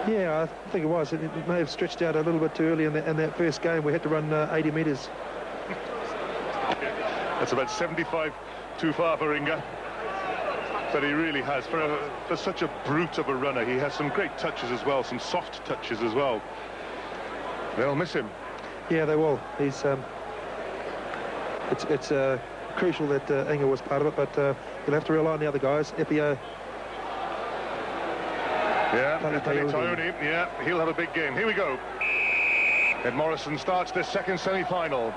Yeah, I think it was. It may have stretched out a little bit too early in that first game. We had to run 80 metres. That's about 75 too far for Inga. But he really has. For such a brute of a runner, he has some great touches as well, some soft touches as well. They'll miss him. Yeah, they will. He's... It's crucial that Inga was part of it, but you'll have to rely on the other guys. Epio. Yeah, Tayoni, yeah, he'll have a big game. Here we go. Ed Morrison starts this second semi-final.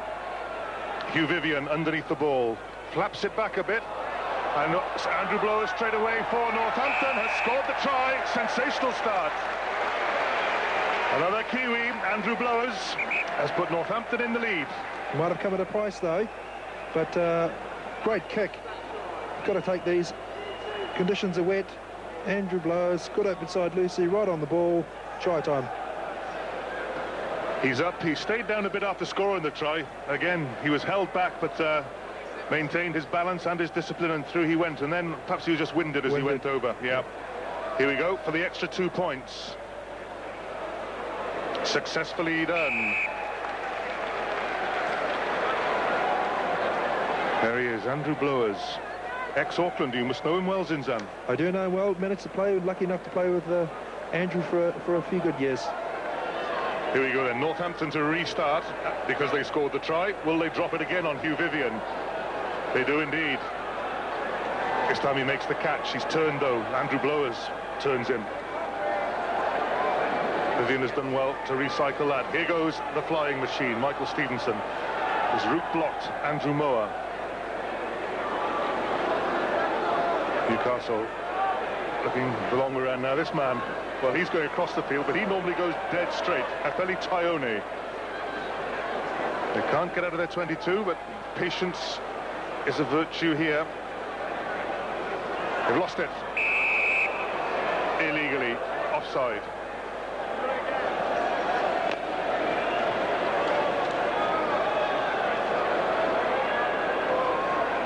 Hugh Vivian underneath the ball. Flaps it back a bit. And Andrew Blower straight away for Northampton has scored the try. Sensational start. Another Kiwi, Andrew Blowers, has put Northampton in the lead. Might have come at a price though, but great kick. Got to take these. Conditions are wet. Andrew Blowers, good open side Lucy, right on the ball. Try time. He's up. He stayed down a bit after scoring the try. Again, he was held back, but maintained his balance and his discipline, and through he went. And then perhaps he was just winded as he went over. Yeah. Here we go for the extra 2 points. Successfully done. There he is, Andrew Blowers. Ex-Auckland, you must know him well, Zinzan. I do know him well. Managed to play, lucky enough to play with Andrew for a few good years. Here we go then, Northampton to restart because they scored the try. Will they drop it again on Hugh Vivian? They do indeed. This time he makes the catch. He's turned though. Andrew Blowers turns him. Vivian has done well to recycle that. Here goes the flying machine. Michael Stevenson. His route blocked. Andrew Moore. Newcastle looking the long way around now. This man, well, he's going across the field, but he normally goes dead straight. Afeli Taione. They can't get out of their 22, but patience is a virtue here. They've lost it. Illegally. Offside.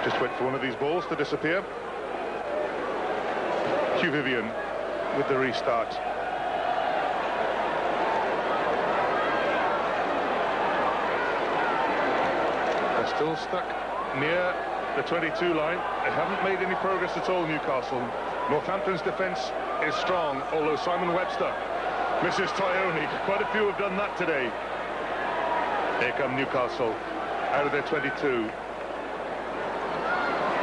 Just wait for one of these balls to disappear. Hugh Vivian with the restart. They're still stuck near the 22 line. They haven't made any progress at all, Newcastle. Northampton's defence is strong, although Simon Webster misses Taione. Quite a few have done that today. Here come Newcastle out of their 22.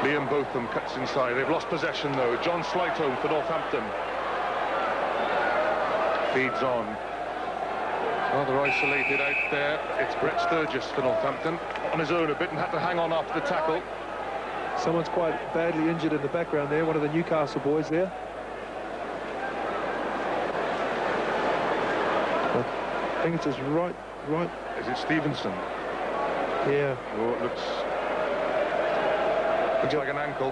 Liam Botham cuts inside. They've lost possession though. John Slightholm for Northampton. Feeds on. Rather isolated out there. It's Brett Sturgis for Northampton. On his own a bit and had to hang on after the tackle. Someone's quite badly injured in the background there. One of the Newcastle boys there. I think it's his right. Is it Stevenson? Yeah. Oh, it looks like an ankle.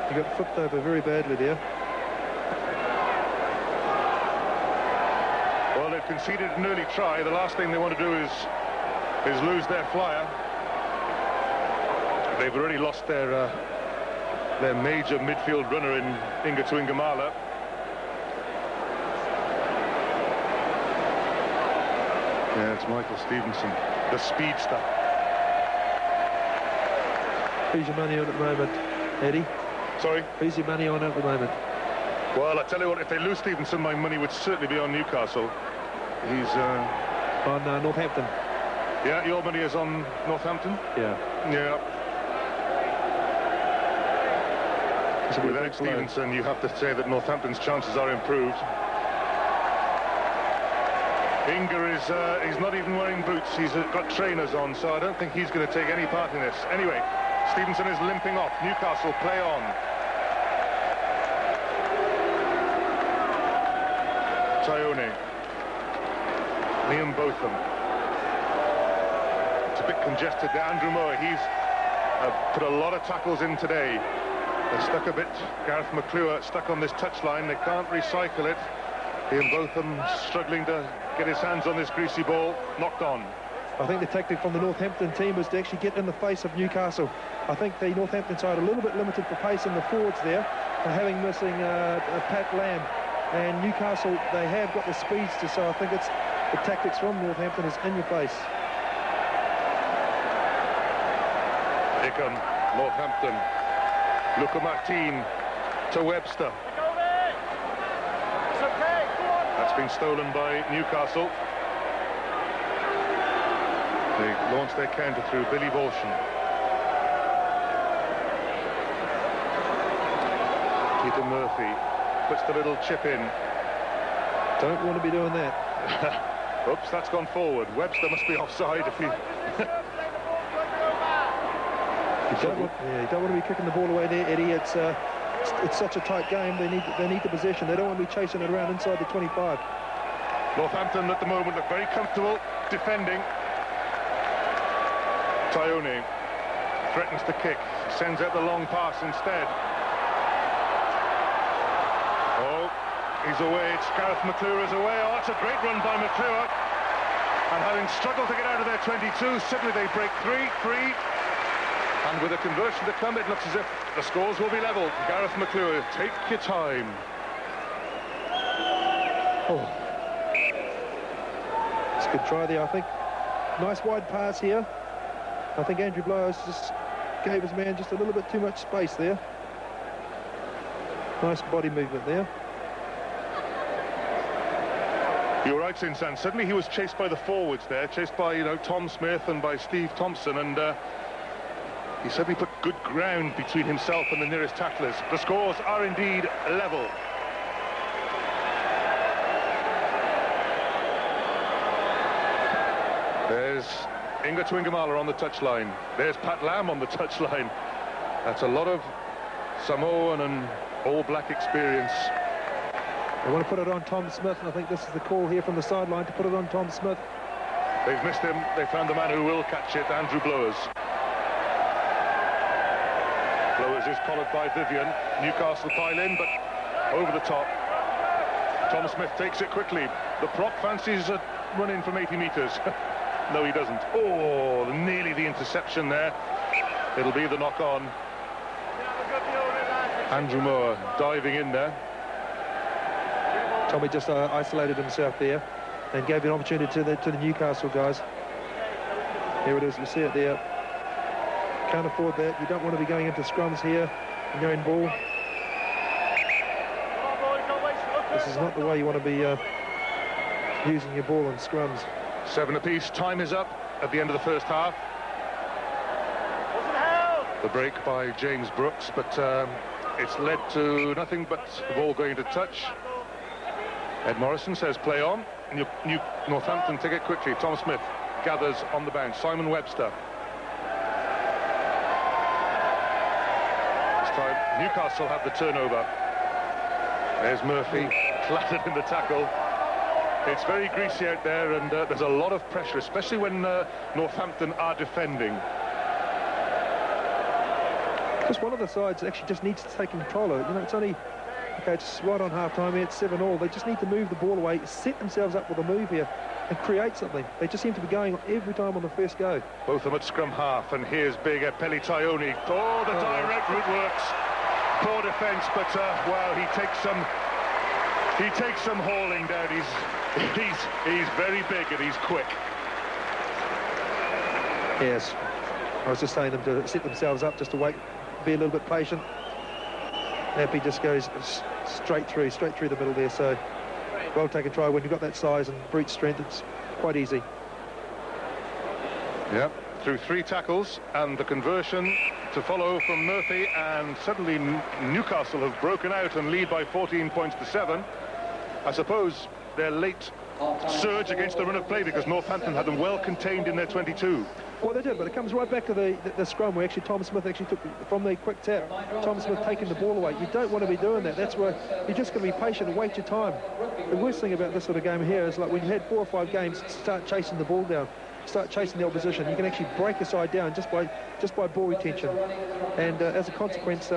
He got flipped over very badly there. Well, they've conceded an early try. The last thing they want to do is lose their flyer. They've already lost their major midfield runner in Inga Tuingamala. Yeah, it's Michael Stevenson, the speedster. Who's your money on at the moment, Eddie? Sorry? Who's your money on at the moment? Well, I tell you what, if they lose Stevenson, my money would certainly be on Newcastle. He's on Northampton. Yeah, your money is on Northampton? Yeah. Yeah. Without Stevenson, you have to say that Northampton's chances are improved. Inga is he's not even wearing boots. He's got trainers on, so I don't think he's going to take any part in this. Anyway, Stevenson is limping off. Newcastle play on. Taione. Liam Botham. It's a bit congested there. Andrew Moore, he's put a lot of tackles in today. They're stuck a bit. Gareth McClure stuck on this touchline. They can't recycle it. Liam Botham struggling to get his hands on this greasy ball. Knocked on. I think the tactic from the Northampton team was to actually get in the face of Newcastle. I think the Northampton side are a little bit limited for pace in the forwards there, for having missing Pat Lamb. And Newcastle, they have got the speedster, so I think it's the tactics from Northampton is in your face. Here come Northampton. Luca Martin to Webster. That's been stolen by Newcastle. They launched their counter through Billy Volshin. Peter Murphy puts the little chip in. Don't want to be doing that. Oops, that's gone forward. Webster must be offside if he... You don't want to be kicking the ball away there, Eddie. It's such a tight game. They need the possession. They don't want to be chasing it around inside the 25. Northampton at the moment look very comfortable defending. Taione threatens to kick, sends out the long pass instead. Oh, he's away. It's Gareth McClure is away. Oh, it's a great run by McClure. And having struggled to get out of their 22, suddenly they break free. And with a conversion to come, it looks as if the scores will be level. Gareth McClure, take your time. Oh. It's a good try there, I think. Nice wide pass here. I think Andrew Blowers just gave his man just a little bit too much space there. Nice body movement there. You're right, Sinsan. Suddenly he was chased by the forwards there, chased by, you know, Tom Smith and by Steve Thompson, and he suddenly put good ground between himself and the nearest tacklers. The scores are indeed level. There's Inga Twingamala on the touchline. There's Pat Lam on the touchline. That's a lot of Samoan and all-black experience. They want to put it on Tom Smith, and I think this is the call here from the sideline to put it on Tom Smith. They've missed him. They found the man who will catch it, Andrew Blowers. Blowers is collared by Vivian. Newcastle pile in, but over the top. Tom Smith takes it quickly. The prop fancies a run-in from 80 metres. No, he doesn't. Oh, nearly the interception there. It'll be the knock-on. Andrew Moore diving in there. Tommy just isolated himself there and gave an opportunity to the Newcastle guys. Here it is, you see it there. Can't afford that. You don't want to be going into scrums here and going ball. This is not the way you want to be using your ball in scrums. 7 apiece. Time is up at the end of the first half. The break by James Brooks, but it's led to nothing but the ball going to touch. Ed Morrison says play on. Northampton take it quickly. Tom Smith gathers on the bench. Simon Webster. This time Newcastle have the turnover. There's Murphy, clattered in the tackle. It's very greasy out there, and there's a lot of pressure, especially when Northampton are defending. Just one of the sides actually just needs to take control of it. You know, it's only... Okay, it's right on half-time here, it's 7-all. They just need to move the ball away, set themselves up with a move here, and create something. They just seem to be going every time on the first go. Both of them at scrum half, and here's big Peli Taioni. Oh, the direct route works. Poor defence, but, wow, he takes some hauling down. He's very big and he's quick. Yes, I was just saying them to set themselves up, just to wait, be a little bit patient. Nappy just goes straight through the middle there, so well taken try. When you've got that size and brute strength, it's quite easy. Yep, through 3 tackles and the conversion to follow from Murphy, and suddenly Newcastle have broken out and lead by 14 points to 7. I suppose their late surge against the run of play, because Northampton had them well contained in their 22. Well, they did, but it comes right back to the scrum where actually Tom Smith actually took from the quick tap. Tom Smith taking the ball away. You don't want to be doing that. That's where you're just going to be patient and wait your time. The worst thing about this sort of game here is, like, when you had 4 or 5 games, start chasing the ball down, start chasing the opposition. You can actually break a side down just by ball retention. And as a consequence,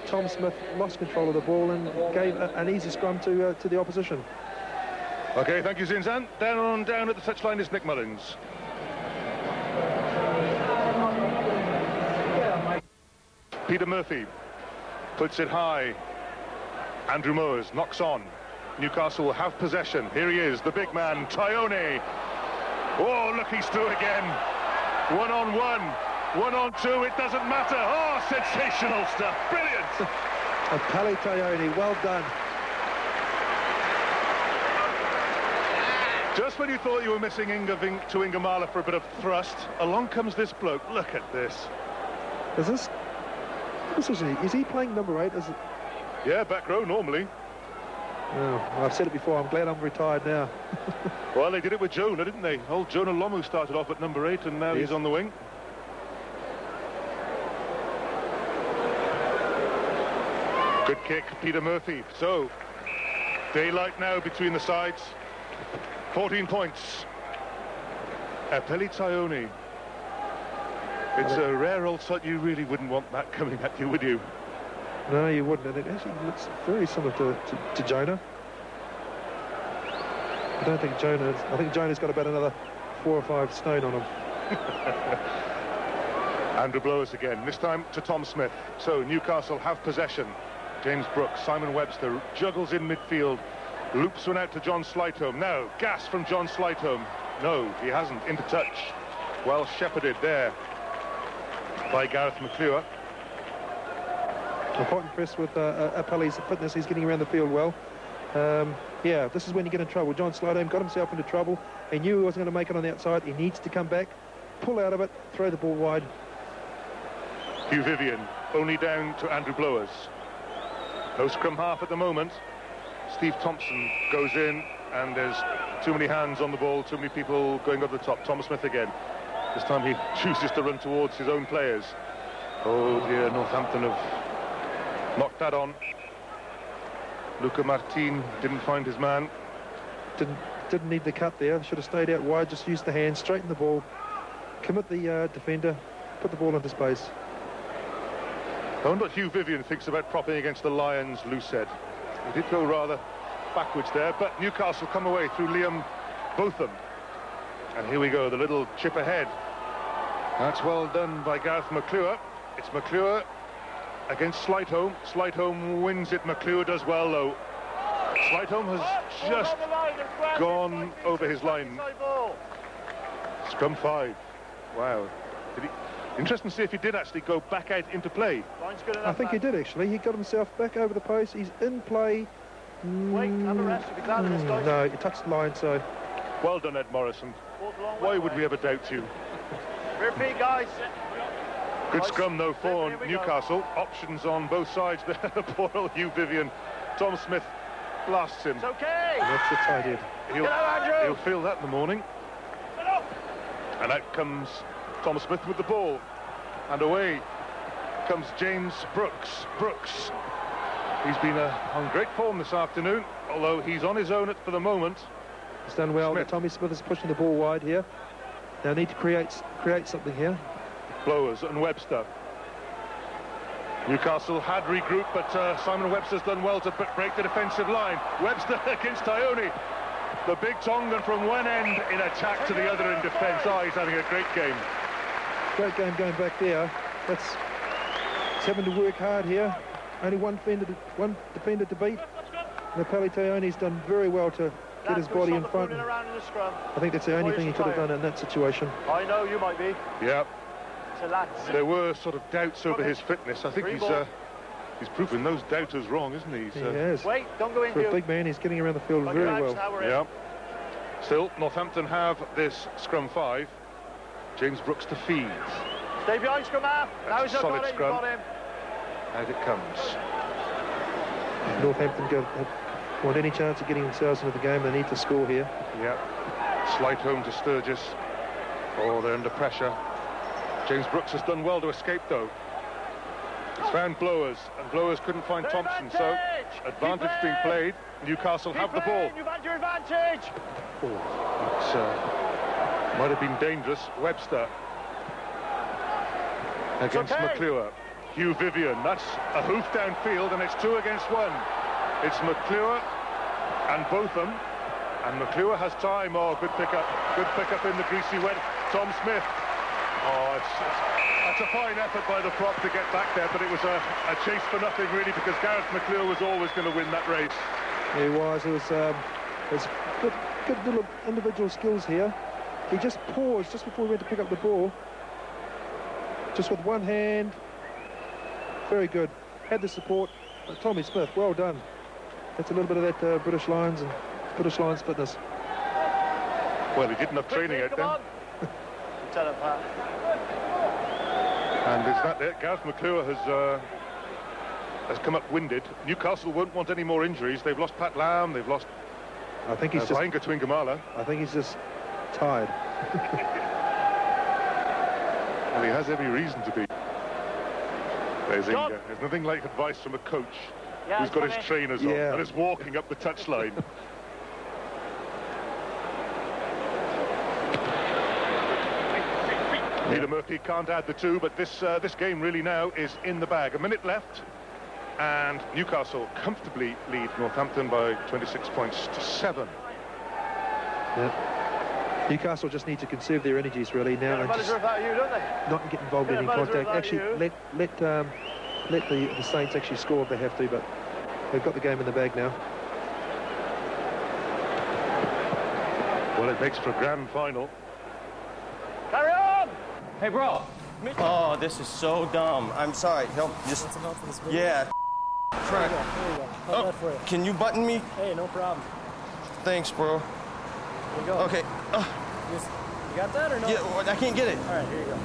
Tom Smith lost control of the ball and gave an easy scrum to the opposition. Okay, thank you, Zinzan. Down at the touchline is Nick Mullins. Peter Murphy puts it high. Andrew Moores knocks on. Newcastle will have possession. Here he is, the big man, Taioni. Oh, look, he's through again. 1-on-1, 1-on-2, it doesn't matter. Oh, sensational stuff, brilliant. Peli Taioni, well done. Just when you thought you were missing Twingamala for a bit of thrust, along comes this bloke. Look at this. Is he playing number 8? Yeah, back row normally. Oh, I've said it before, I'm glad I'm retired now. Well, they did it with Jonah, didn't they? Old Jonah Lomu started off at number 8, and now he's on the wing. Good kick, Peter Murphy. So, daylight now between the sides. 14 points. Peli Taioni. It's a rare old sight. You really wouldn't want that coming at you, would you? No, you wouldn't. And it actually looks very similar to Jonah. I think Jonah's got about another 4 or 5 stone on him. Andrew Blowers again, this time to Tom Smith. So Newcastle have possession. James Brooks, Simon Webster juggles in midfield Loops one out to John Slightholme. Now, gas from John Slightholme. No, he hasn't. Into touch. Well shepherded there by Gareth McClure. I'm quite impressed with Apelli's fitness. He's getting around the field well. Yeah, this is when you get in trouble. John Slightholme got himself into trouble. He knew he wasn't going to make it on the outside. He needs to come back, pull out of it, throw the ball wide. Hugh Vivian only down to Andrew Blowers. No scrum half at the moment. Steve Thompson goes in, and there's too many hands on the ball, too many people going over the top. Thomas Smith again. This time he chooses to run towards his own players. Oh dear, Northampton have knocked that on. Luca Martin didn't find his man. Didn't need the cut there. Should have stayed out wide, just used the hand, straighten the ball, commit the defender, put the ball into space. I wonder what Hugh Vivian thinks about propping against the Lions loose head. He did go rather backwards there, but Newcastle come away through Liam Botham. And here we go, the little chip ahead. That's well done by Gareth McClure. It's McClure against Slightholme. Slightholme wins it. McClure does well, though. Slightholme has just gone over his line. Scrum 5. Wow. Interesting to see if he did actually go back out into play. I think he did, actually. He got himself back over the post. He's in play. Wait, have a rest. You'll be glad of this, guys. No, he touched the line, so... Well done, Ed Morrison. Why would we ever doubt you? Repeat, guys. Good scrum, though, for Newcastle. Options on both sides there. Poor old Hugh Vivian. Tom Smith blasts him. It's okay. That's the tight head. He'll feel that in the morning. And out comes Thomas Smith with the ball. And away comes James Brooks. Brooks, he's been on great form this afternoon, although he's on his own for the moment. He's done well. Smith. Tommy Smith is pushing the ball wide here. They need to create something here. Blowers and Webster. Newcastle had regrouped, but Simon Webster's done well to break the defensive line. Webster against Taione. The big Tongan from one end in attack to the other in defence. Oh, he's having a great game. Great game going back there. He's having to work hard here. Only one defender to beat. Napali Taione's done very well to get his body in front. I think that's the only thing he could have done in that situation. I know you might be. Yeah. Lads. There were sort of doubts over his fitness. I think he's proving those doubters wrong, isn't he? He has. Wait, don't go in. For a big man, he's getting around the field very well. Yeah. Still, Northampton have this scrum 5. James Brooks to feed. Stay behind scrum half. Now he's solid got scrum. Got him. Out it comes. Northampton want any chance of getting themselves into the game, they need to score here. Yeah. Slightholme to Sturgis. Oh, they're under pressure. James Brooks has done well to escape, though. He's found Blowers, and Blowers couldn't find Thompson, so advantage being played. Newcastle have the ball. You've had your advantage. Oh, that might have been dangerous. Webster against McClure. Hugh Vivian, that's a hoof downfield, and it's 2 against 1. It's McClure and Botham, and McClure has time. Oh, good pickup in the greasy wet. Tom Smith. Oh, that's a fine effort by the prop to get back there, but it was a chase for nothing, really, because Gareth McClure was always going to win that race. He was. It was good little individual skills here. He just paused just before he went to pick up the ball. Just with one hand. Very good. Had the support. Tommy Smith, well done. That's a little bit of that British Lions and British Lions fitness. Well, he didn't have training out then. Tell him, Pat. And is that it? Gareth McClure has come up winded. Newcastle won't want any more injuries. They've lost Pat Lamb. They've lost. I think he's just. Vainga Twingamala. I think he's just tired. Well, he has every reason to be. There's Inga. There's nothing like advice from a coach who's got his trainers on and is walking up the touchline. Peter Murphy can't add the 2, but this game really now is in the bag. A minute left, and Newcastle comfortably lead Northampton by 26 points to 7. Yeah. Newcastle just need to conserve their energies really now and just not get involved in any contact. Actually, let the Saints actually score if they have to, but they've got the game in the bag now. Well, it makes for a grand final. Carry on! Hey, bro. Oh, this is so dumb. I'm sorry. Help. Just. Yeah. Crap. Oh, can you button me? Hey, no problem. Thanks, bro. Here you go. Okay. You got that or no? Yeah, I can't get it. All right, here you go.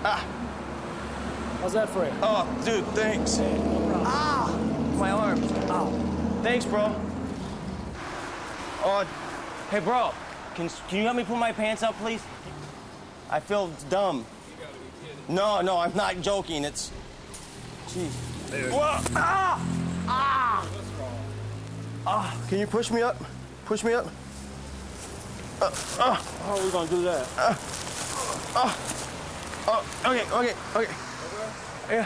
Ah. How's that for you? Oh, dude, thanks. Hey, no problem. Ah, my arm. Ow. Thanks, bro. Oh, hey, bro. Can you help me put my pants up, please? I feel dumb. No, I'm not joking. It's... Jeez. Whoa! Ah! Ah! What's wrong? Ah, can you push me up? Push me up? How are we going to do that? Okay. Yeah.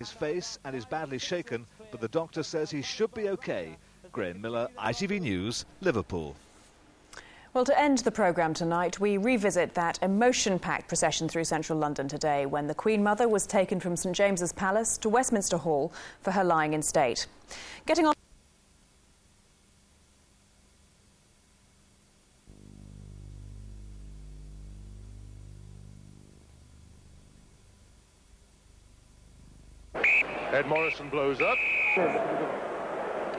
His face and is badly shaken, but the doctor says he should be okay. Graham Miller, ITV News, Liverpool. Well, to end the programme tonight, we revisit that emotion-packed procession through central London today when the Queen Mother was taken from St James's Palace to Westminster Hall for her lying in state. Getting on... Ed Morrison blows up.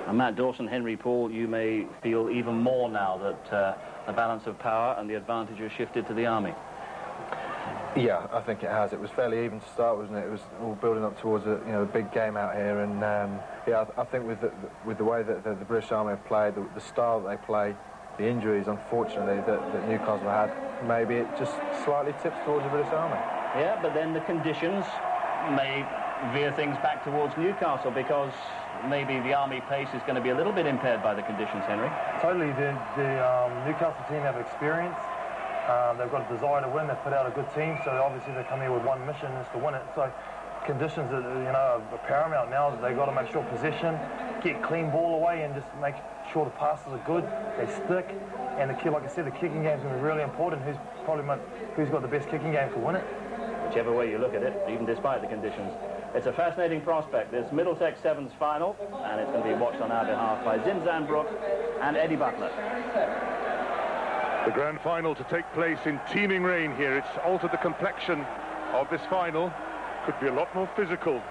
And Matt Dawson, Henry Paul, you may feel even more now that the balance of power and the advantage has shifted to the army. Yeah, I think it has. It was fairly even to start, wasn't it? It was all building up towards a big game out here, and yeah, I think with the way that the British Army have played, the style that they play, the injuries, unfortunately, that Newcastle had, maybe it just slightly tips towards the British Army. Yeah, but then the conditions may veer things back towards Newcastle, because maybe the army pace is going to be a little bit impaired by the conditions, Henry. Totally. The Newcastle team have experience. They've got a desire to win. They've put out a good team, so obviously they come here with one mission, is to win it. So conditions are paramount now. They've got to make sure possession, get clean ball away, and just make sure the passes are good, they stick, and like I said, the kicking game is going to be really important. Who's got the best kicking game to win it? Whichever way you look at it, even despite the conditions. It's a fascinating prospect, this Middlesex Sevens final, and it's going to be watched on our behalf by Zinzan Brooke and Eddie Butler. The grand final to take place in teeming rain here. It's altered the complexion of this final. Could be a lot more physical.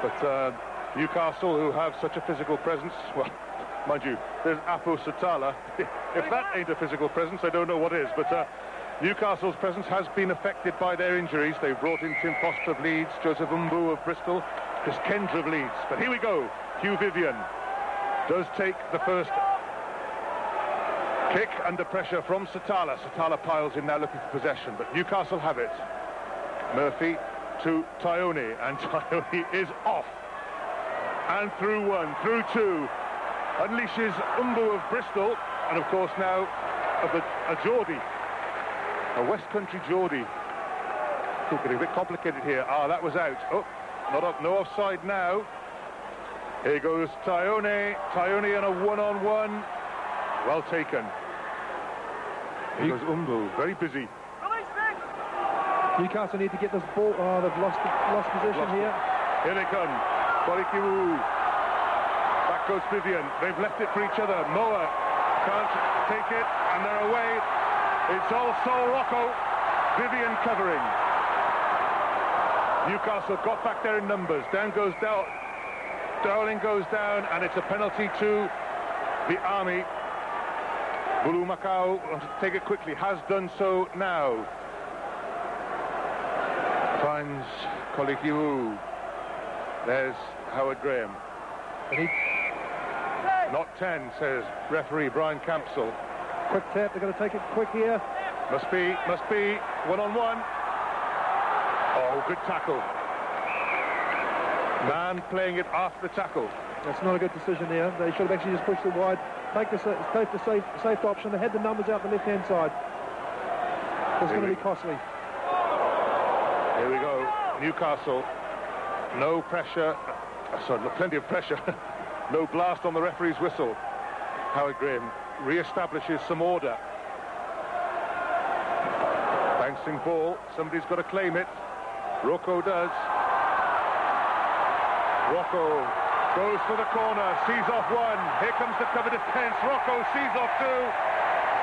But Newcastle, who have such a physical presence, well, mind you, there's Apo Satala. If that ain't a physical presence, I don't know what is. But Newcastle's presence has been affected by their injuries. They've brought in Tim Foster of Leeds, Joseph Umbu of Bristol, Chris Kendra of Leeds. But here we go. Hugh Vivian does take the first kick under pressure from Satala. Satala piles in now looking for possession, but Newcastle have it. Murphy to Taione, and Taione is off. And through one, through two. Unleashes Umbu of Bristol, and of course now a Geordie. A West Country Geordie. It's getting a bit complicated here. Ah, that was out. Oh, no offside now. Here goes Taione. Taione on a one-on-one. Well taken. Here goes Umbu. Very busy. Newcastle need to get this ball. Oh, they've lost position here. Here they come. Qolikibua. Back goes Vivian. They've left it for each other. Moa can't take it, and they're away. It's also Roko. Vivian covering. Newcastle got back there in numbers. Down goes Dawling goes down, and it's a penalty to the army. Bulumakau, to take it quickly, has done so now. Finds Qolikibua. There's Howard Graham. Not 10, says referee Brian Campsell. Quick tap, they're going to take it quick here. Must be one-on-one. Oh, good tackle. Man playing it after the tackle. That's not a good decision there. They should have actually just pushed it wide. Take the safe option. They had the numbers out the left-hand side. It's going to be costly. Here we go. Newcastle. No pressure. Sorry, plenty of pressure. No blast on the referee's whistle. Howard Graham re-establishes some order. Bouncing ball. Somebody's got to claim it. Roko does. Roko Goes for the corner, sees off one. Here comes the cover defence. Roko sees off two.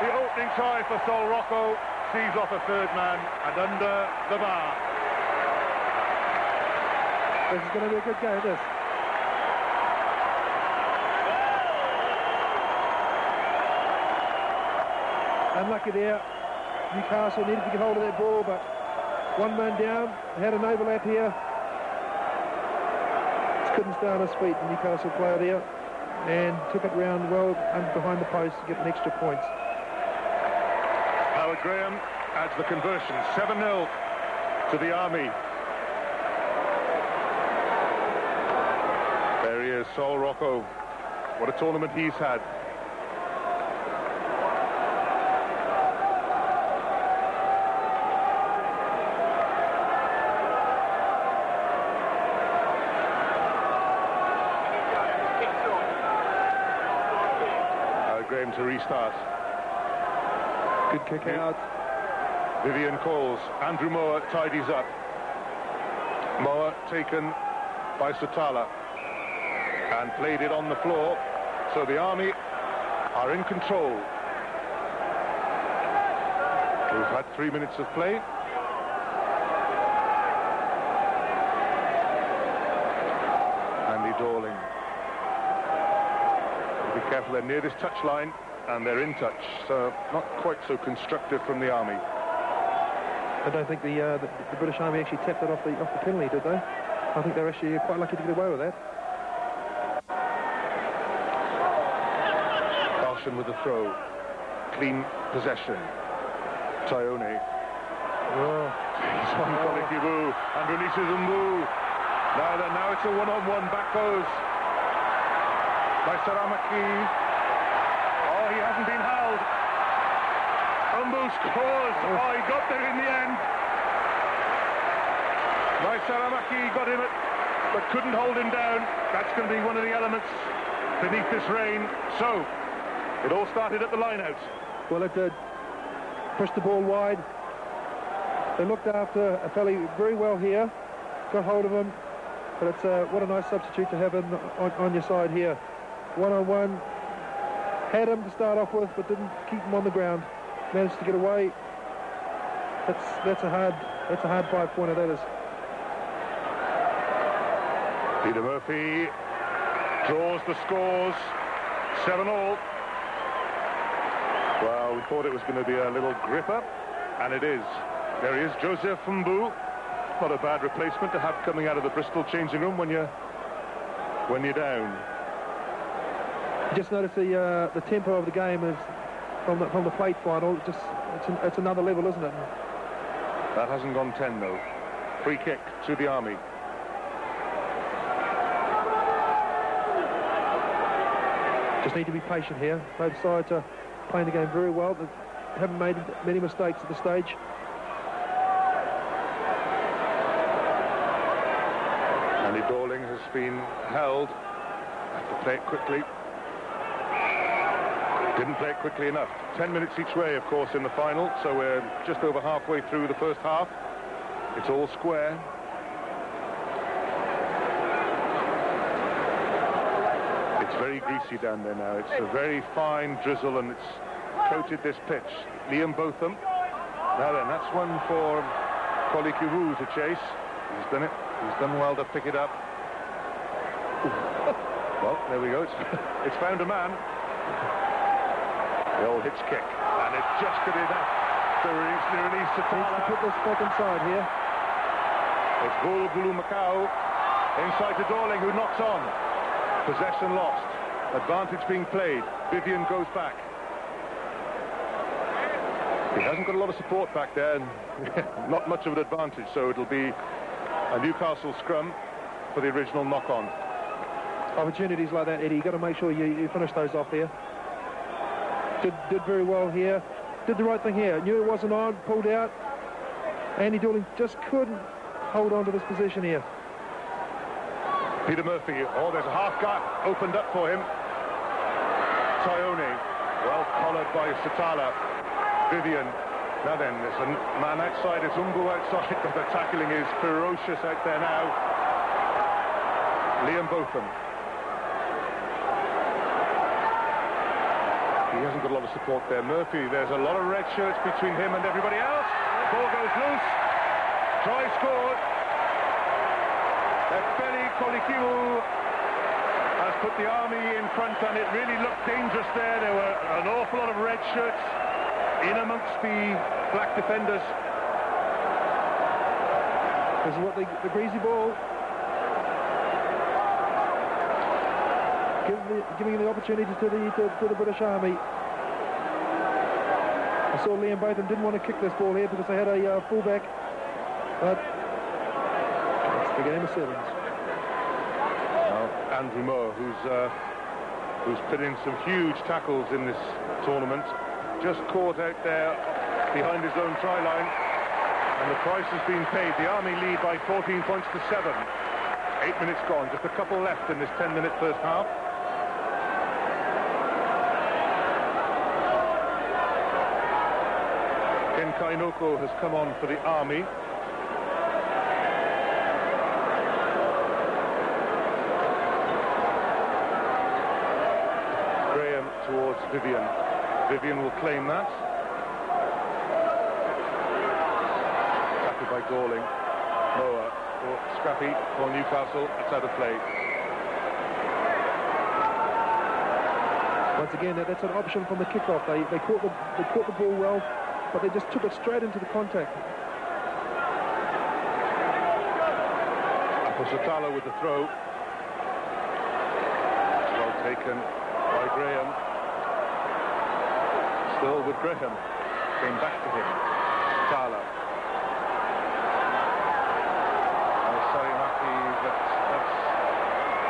The opening try for Sol Roko sees off a third man and under the bar. This is going to be a good game, this. Unlucky there. Newcastle needed to get hold of that ball, but one man down, had an overlap here. Just couldn't stay on his feet, the Newcastle player there, and took it round well behind the post to get an extra points. Howard Graham adds the conversion, 7-0 to the Army. There he is, Sol Roko. What a tournament he's had. Graham to restart. Good kick out. Vivian calls. Andrew Moore tidies up. Moore taken by Satala and played it on the floor. So the Army are in control. We've had 3 minutes of play. Andy Dawling. Be careful, they're near this touchline and they're in touch, so not quite so constructive from the Army. I don't think the British Army actually tapped it off the penalty, did they? I think they're actually quite lucky to get away with that. Carson with the throw, clean possession. Tyone. Oh. He's on Qolikibua and releases Umbu. Now it's a one-on-one, back goes Naisaramaki. Oh, he hasn't been held. Umbu scores. Oh, he got there in the end. Naisaramaki got him, but couldn't hold him down. That's going to be one of the elements beneath this rain. So, it all started at the line-out. Well, it did. Pushed the ball wide. They looked after a fellow very well here. Got hold of him. But it's what a nice substitute to have on your side here. One-on-one, had him to start off with, but didn't keep him on the ground. Managed to get away. That's a hard 5-pointer, that is. Peter Murphy draws the scores. 7-all. Well, we thought it was going to be a little gripper, and it is. There he is, Joseph Umbu. Not a bad replacement to have coming out of the Bristol changing room when you're down. Just notice the tempo of the game is from the plate final. It's another level, isn't it? That hasn't gone 10 though. Free kick to the Army. Just need to be patient here. Both sides are playing the game very well. They haven't made many mistakes at this stage. Andy Dawling has been held. Have to play it quickly. Didn't play it quickly enough. 10 minutes each way, of course, in the final, so we're just over halfway through the first half. It's all square. It's very greasy down there now. It's a very fine drizzle, and it's coated this pitch. Liam Botham. Now then, that's one for Qolikibua to chase. He's done it. He's done well to pick it up. Well, there we go. It's found a man. The old hitch kick, and it just did enough to release Satala. Needs to put this back inside here. It's Bulumakau inside to Dawling, who knocks on. Possession lost. Advantage being played. Vivian goes back. He hasn't got a lot of support back there, and not much of an advantage, so it'll be a Newcastle scrum for the original knock-on. Opportunities like that, Eddie, you've got to make sure you finish those off here. Did very well here. Did the right thing here. Knew it wasn't on, pulled out. Andy Dawling just couldn't hold on to this position here. Peter Murphy. Oh, there's a half guard opened up for him. Tyone, well collared by Satala. Vivian. Now then, there's a man outside. It's Umbu outside, but the tackling is ferocious out there now. Liam Botham. He hasn't got a lot of support there. Murphy, there's a lot of red shirts between him and everybody else. Ball goes loose. Try scored. Qolikibua has put the Army in front, and it really looked dangerous there. There were an awful lot of red shirts in amongst the black defenders. This is what the greasy ball. Giving the opportunity to the British Army. I saw Liam Botham didn't want to kick this ball here because they had a fullback, but it's the game of sevens. Andrew Moore, who's put in some huge tackles in this tournament, just caught out there behind his own try line, and the price has been paid. The Army lead by 14 points to 7. 8 minutes gone, just a couple left in this 10-minute first half. Ken Kainoco has come on for the Army. Graham towards Vivian. Vivian will claim that. Tackled by Dawling. Moa for Scrappy for Newcastle. It's out of play. Once again, that's an option from the kickoff. They caught the ball well, but they just took it straight into the contact. And for Satala with the throw. Well taken by Graham. Still with Graham. Came back to him. Satala. Naisaramaki, that's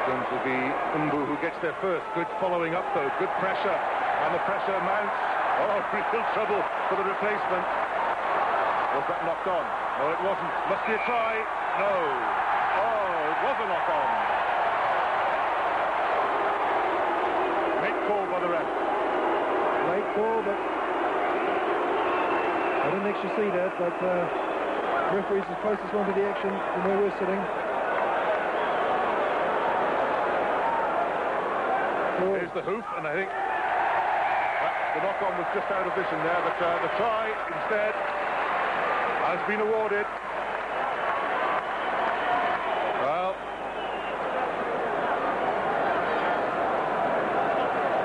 going to be Umbu who gets there first. Good following up though. Good pressure. And the pressure mounts. Oh, real trouble for the replacement. Was that knocked on? No, it wasn't. Must be a try. No. Oh, it was a knock on. Late call by the ref. Late call, but I didn't actually see that, but referee's the closest one to the action from where we're sitting. Here's the hoof, and I think the knock-on was just out of vision there, but the try instead has been awarded. Well,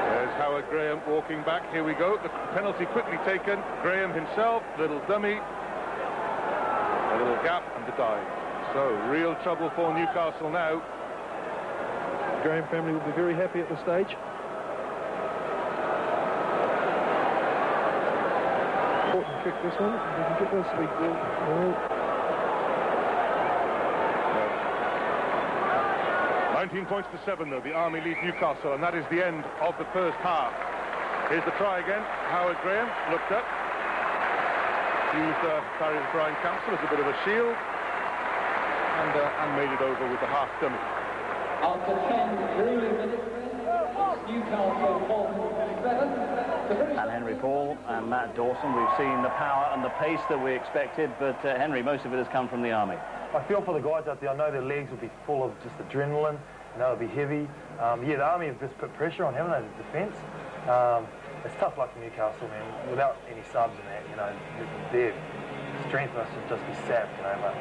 there's Howard Graham walking back. Here we go. The penalty quickly taken. Graham himself, little dummy, a little gap, and the dive. So, real trouble for Newcastle now. The Graham family will be very happy at this stage. Important kick this one. If we can get this, we will. No. 19 points to 7 though. The Army lead Newcastle, and that is the end of the first half. Here's the try again. Howard Graham looked up, used Barry Brian Campbell as a bit of a shield, and made it over with the half dummy. After 10 grueling minutes, it's Newcastle 7. And Henry Paul and Matt Dawson, we've seen the power and the pace that we expected, but Henry, most of it has come from the Army. I feel for the guys out there. I know their legs will be full of just adrenaline. You know, it'll be heavy. Yeah, the Army have just put pressure on, haven't they, the defence? It's tough luck for Newcastle, man. Without any subs in that, you know, their strength must just be sapped, you know. But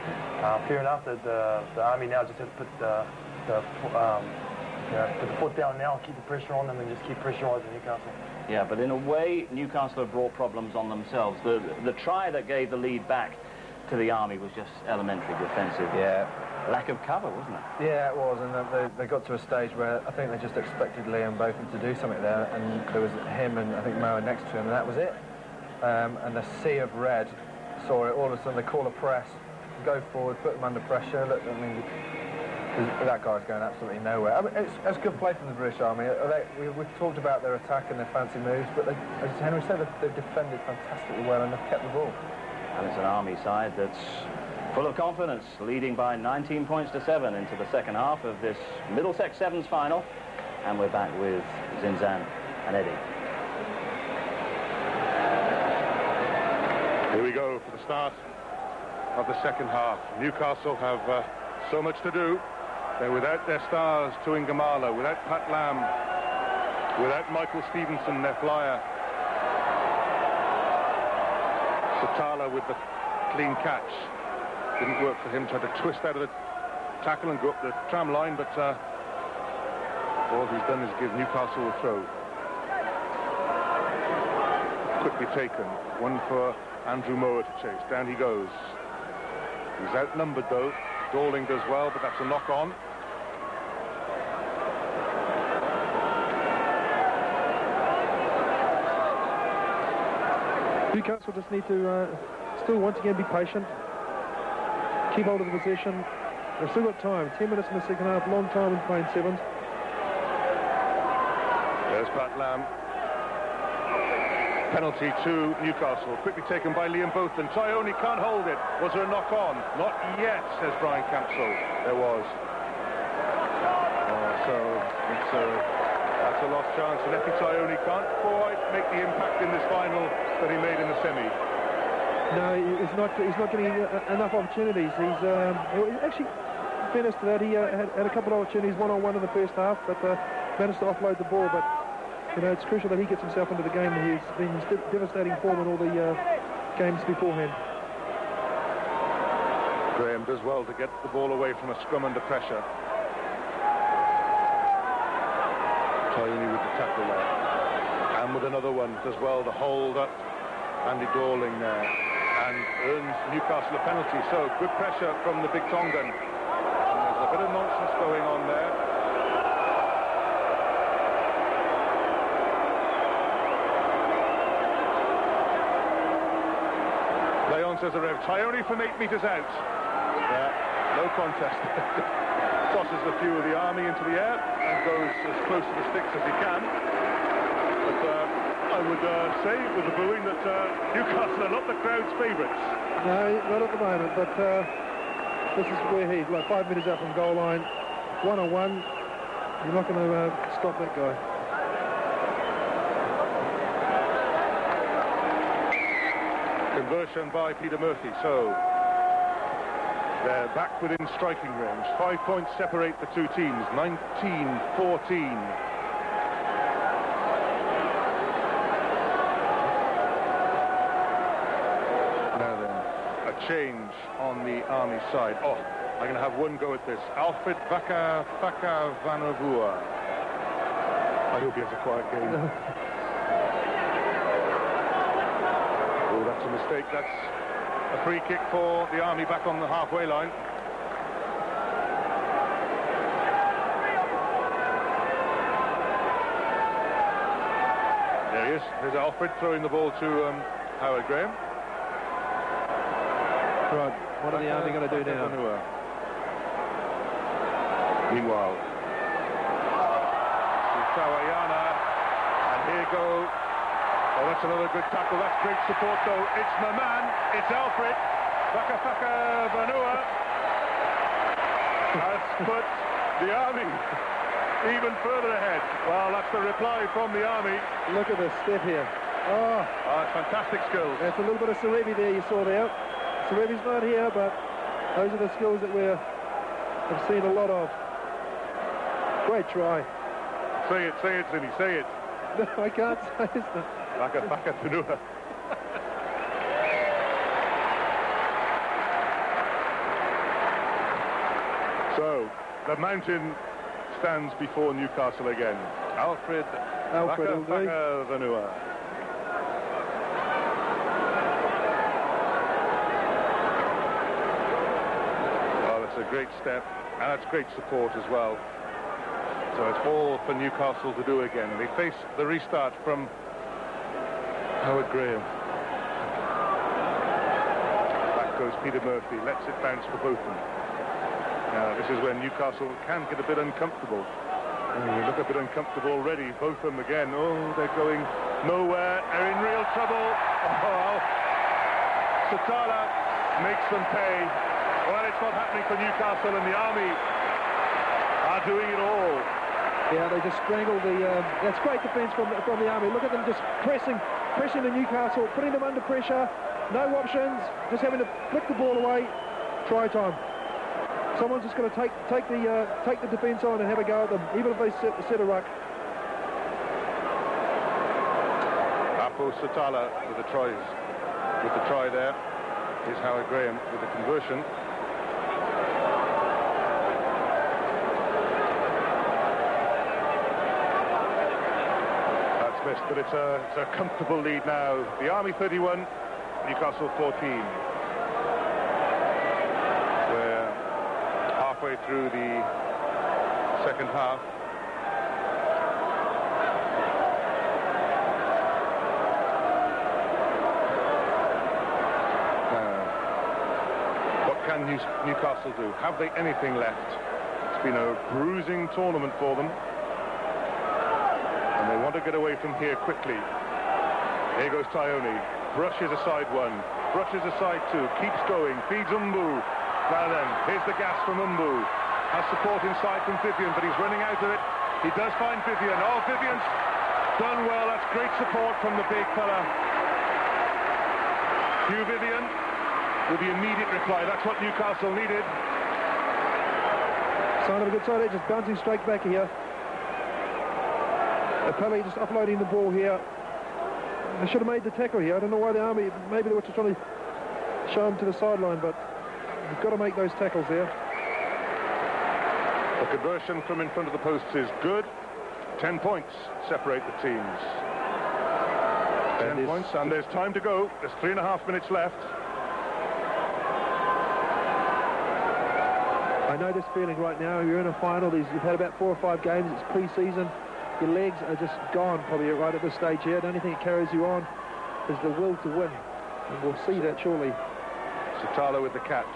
fair enough that the Army now just have to put put the foot down now, keep the pressure on them, and just keep pressurising Newcastle. Yeah, but in a way, Newcastle have brought problems on themselves. The try that gave the lead back to the Army was just elementary defensive. Yeah. Lack of cover, wasn't it? Yeah, it was, and they got to a stage where I think they just expected Liam Botham to do something there, and there was him and I think Moa next to him, and that was it. And the sea of red saw it. All of a sudden they call a press, go forward, put them under pressure. Look, I mean, that guy's going absolutely nowhere. I mean, it's good play from the British Army. We've talked about their attack and their fancy moves, but as Henry said, they've defended fantastically well and they've kept the ball. And it's an Army side that's full of confidence, leading by 19 points to 7 into the second half of this Middlesex Sevens final. And we're back with Zinzan and Eddie. Here we go for the start of the second half. Newcastle have so much to do. They're without their stars, Tuingamala, without Pat Lam, Without Michael Stevenson, their flyer. Satala with the clean catch. Didn't work for him, tried to twist out of the tackle and go up the tram line, but all he's done is give Newcastle a throw. Quickly taken. One for Andrew Moore to chase. Down he goes. He's outnumbered though. Dawling does well, but that's a knock-on. Newcastle just need to still once again be patient. Keep hold of the possession. They've still got time. 10 minutes in the second half. Long time in playing sevens. There's Pat Lam. Penalty to Newcastle. Quickly taken by Liam Botham. Tyone can't hold it. Was there a knock-on? Not yet, says Brian Campsell. There was. So that's a lost chance. And Epi Tyone can't quite make the impact in this final that he made in the semi. No, he's not getting enough opportunities. He's actually, in fairness to that, he had a couple of opportunities one-on-one in the first half, but managed to offload the ball. But you know, it's crucial that he gets himself into the game. He's been devastating form in all the games beforehand. Graham does well to get the ball away from a scrum under pressure. Tyone with the tackle there, and with another one does well to hold up Andy Dawling there, and earns Newcastle a penalty. So good pressure from the big Tongan. And there's a bit of nonsense going on there. Leon says a rev. Tyone from 8 metres out. Yeah, no contest. Tosses a few of the army into the air and goes as close to the sticks as he can. But I would say with the booing that Newcastle are not the crowd's favourites. No, not at the moment, but this is where he's like 5 metres out from goal line. One-on-one. You're not going to stop that guy. Conversion by Peter Murphy, so they're back within striking range. 5 points separate the two teams, 19-14. Now then, a change on the Army side. Oh, I'm going to have one go at this. Alfred Vakacakavanua. I hope he has a quiet game. Oh, that's a mistake. That's a free kick for the Army back on the halfway line. There he is. There's Alfred throwing the ball to Howard Graham. Right, what are the Army going to do now? Meanwhile, Tawayaga, and here go. Oh, that's another good tackle. That's great support, though. It's my man. It's Alfred Vakacakavanua. Has put the Army even further ahead. Well, that's the reply from the Army. Look at this step here. Oh, it's fantastic skills. That's a little bit of Sarevi there you saw there. Sarevi's not here, but those are the skills that we've seen a lot of. Great try. Say it, Zinny, say it. No, I can't say it. Vakacakavanua. So, the mountain stands before Newcastle again. Alfred Vakacakavanua. Well, it's a great step, and it's great support as well. So it's all for Newcastle to do again. They face the restart from Howard Graham. Back goes Peter Murphy, lets it bounce for Botham. Now this is when Newcastle can get a bit uncomfortable. You look a bit uncomfortable already. Botham again. Oh, they're going nowhere. They're in real trouble. Oh, Satala makes them pay. Well, it's not happening for Newcastle, and the Army are doing it all. Yeah, they just strangled the... that's great defence from the Army. Look at them just pressing the Newcastle, putting them under pressure. No options, just having to flick the ball away. Try time. Someone's just going to take the defence on and have a go at them, even if they set a ruck. Roko Satala with the tries. With the try there is Howard Graham with the conversion. That's missed, but it's a comfortable lead now. The Army 31, Newcastle 14. We're halfway through the second half. Can Newcastle do? Have they anything left? It's been a bruising tournament for them, and they want to get away from here quickly. Here goes Taioni, brushes aside one, brushes aside two, keeps going, feeds Umbu. Now then, here's the gas from Umbu. Has support inside from Vivian, but he's running out of it. He does find Vivian. Oh, Vivian's done well. That's great support from the big fella. Hugh Vivian with the immediate reply. That's what Newcastle needed. Sign of a good side edge, just bouncing straight back here. Apelli just offloading the ball here. They should have made the tackle here. I don't know why the Army, maybe they were just trying to show him to the sideline, but you've got to make those tackles there. The conversion from in front of the posts is good. 10 points separate the teams. 10 points, and there's time to go. There's 3.5 minutes left. I know this feeling right now. You're in a final. You've had about 4 or 5 games. It's pre-season. Your legs are just gone probably right at this stage here. The only thing that carries you on is the will to win. And we'll see that shortly. Satala with the catch.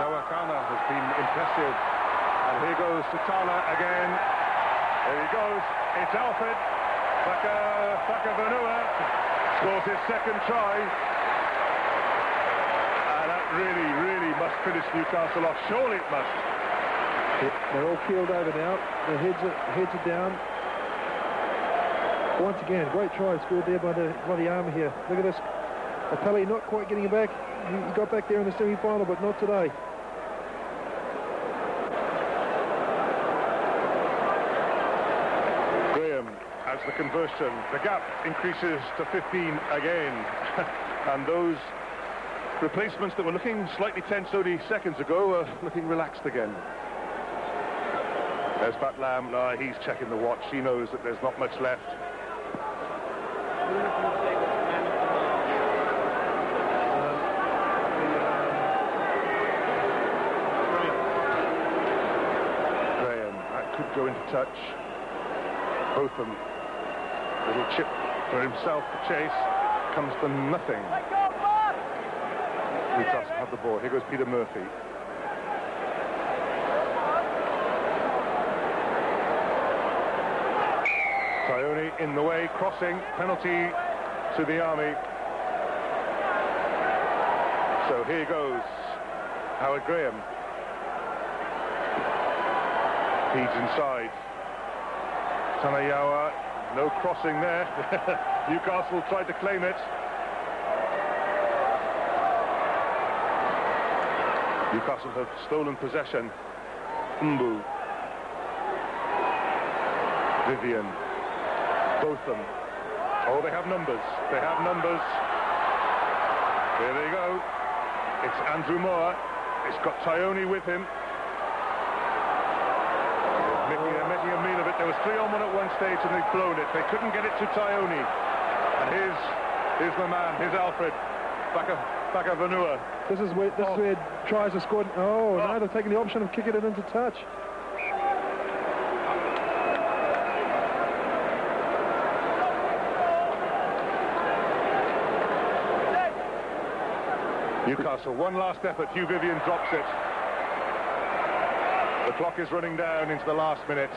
Tawayaga has been impressive. And here goes Satala again. There he goes. It's Alfred. Vakacakavanua scores his second try. Really must finish Newcastle off. Surely it must. They're all keeled over now. Their heads are down. Once again, great try scored there by the Army here. Look at this. Apelli not quite getting it back. He got back there in the semi-final, but not today. Graham has the conversion. The gap increases to 15 again. And those replacements that were looking slightly tense only seconds ago are looking relaxed again. There's Pat Lam. He's checking the watch. He knows that there's not much left. Graham, that could go into touch. Both of them. Little chip for himself to chase. Comes to nothing. Newcastle have the ball. Here goes Peter Murphy. Taioni in the way, crossing, penalty to the Army. So here goes Howard Graham. Feeds inside. Tawayaga, no crossing there. Newcastle tried to claim it. Newcastle have stolen possession. Umbu. Vivian. Both of them. Oh, they have numbers. They have numbers. There they go. It's Andrew Moore. It's got Taioni with him. They're making a meal of it. There was 3-on-1 at one stage and they've blown it. They couldn't get it to Taioni. And here's my man. Here's Alfred. Vakacakavanua. This is where tries to score. Oh, now they're taking the option of kicking it into touch. Newcastle, one last effort. Hugh Vivian drops it. The clock is running down into the last minute.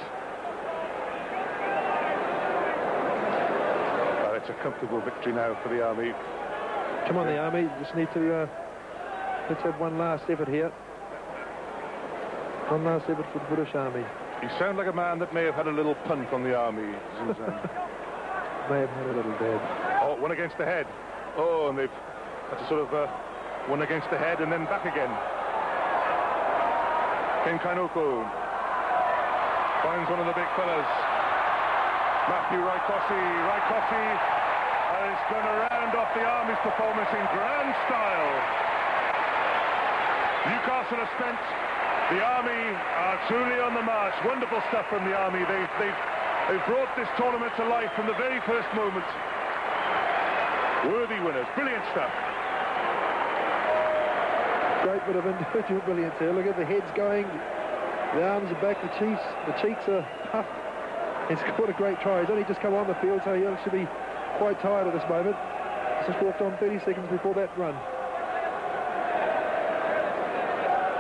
Well, it's a comfortable victory now for the Army. Come on, the Army. Just need to let's have one last effort here. One last effort for the British Army. You sound like a man that may have had a little punt on the Army, Suzanne. May have had a little bad. Oh, one against the head. Oh, and they've had to sort of one against the head and then back again. Kainoco finds one of the big fellas. Matthew Raikoso is going to round off the Army's performance in grand style. Newcastle have spent. The Army are truly on the march. Wonderful stuff from the Army. They've brought this tournament to life from the very first moment. Worthy winners. Brilliant stuff. Great bit of individual brilliance here. Look at the heads going, the arms are back, the cheeks are puffed. He's scored a great try. He's only just come on the field, so he should be quite tired at this moment. He's just walked on 30 seconds before that run.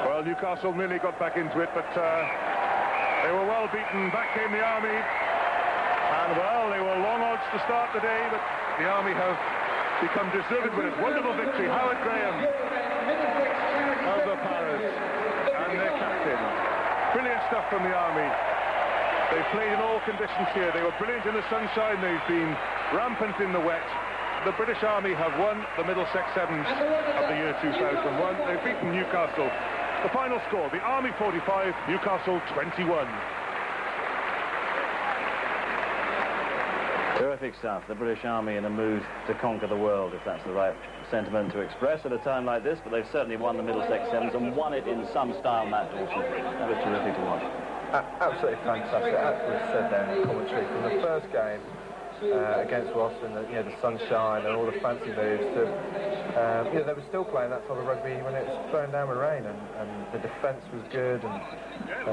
Well, Newcastle nearly got back into it, but they were well beaten. Back came the Army, and well, they were long odds to start the day, but the Army have become deserved winners. Wonderful victory. Howard Graham of the Paras and their captain. Brilliant stuff from the Army. They've played in all conditions here. They were brilliant in the sunshine. They've been rampant in the wet. The British Army have won the Middlesex Sevens of the year 2001. They've beaten Newcastle. The final score, the Army 45, Newcastle 21. Terrific stuff. The British Army in a mood to conquer the world, if that's the right sentiment to express at a time like this, but they've certainly won the Middlesex Sevens and won it in some style, Matt Dawson. That was terrific to watch. Absolutely fantastic. As we said there in the commentary, from the first game against Wasps and the sunshine and all the fancy moves to, they were still playing that type of rugby when it was throwing down with rain, and the defence was good, and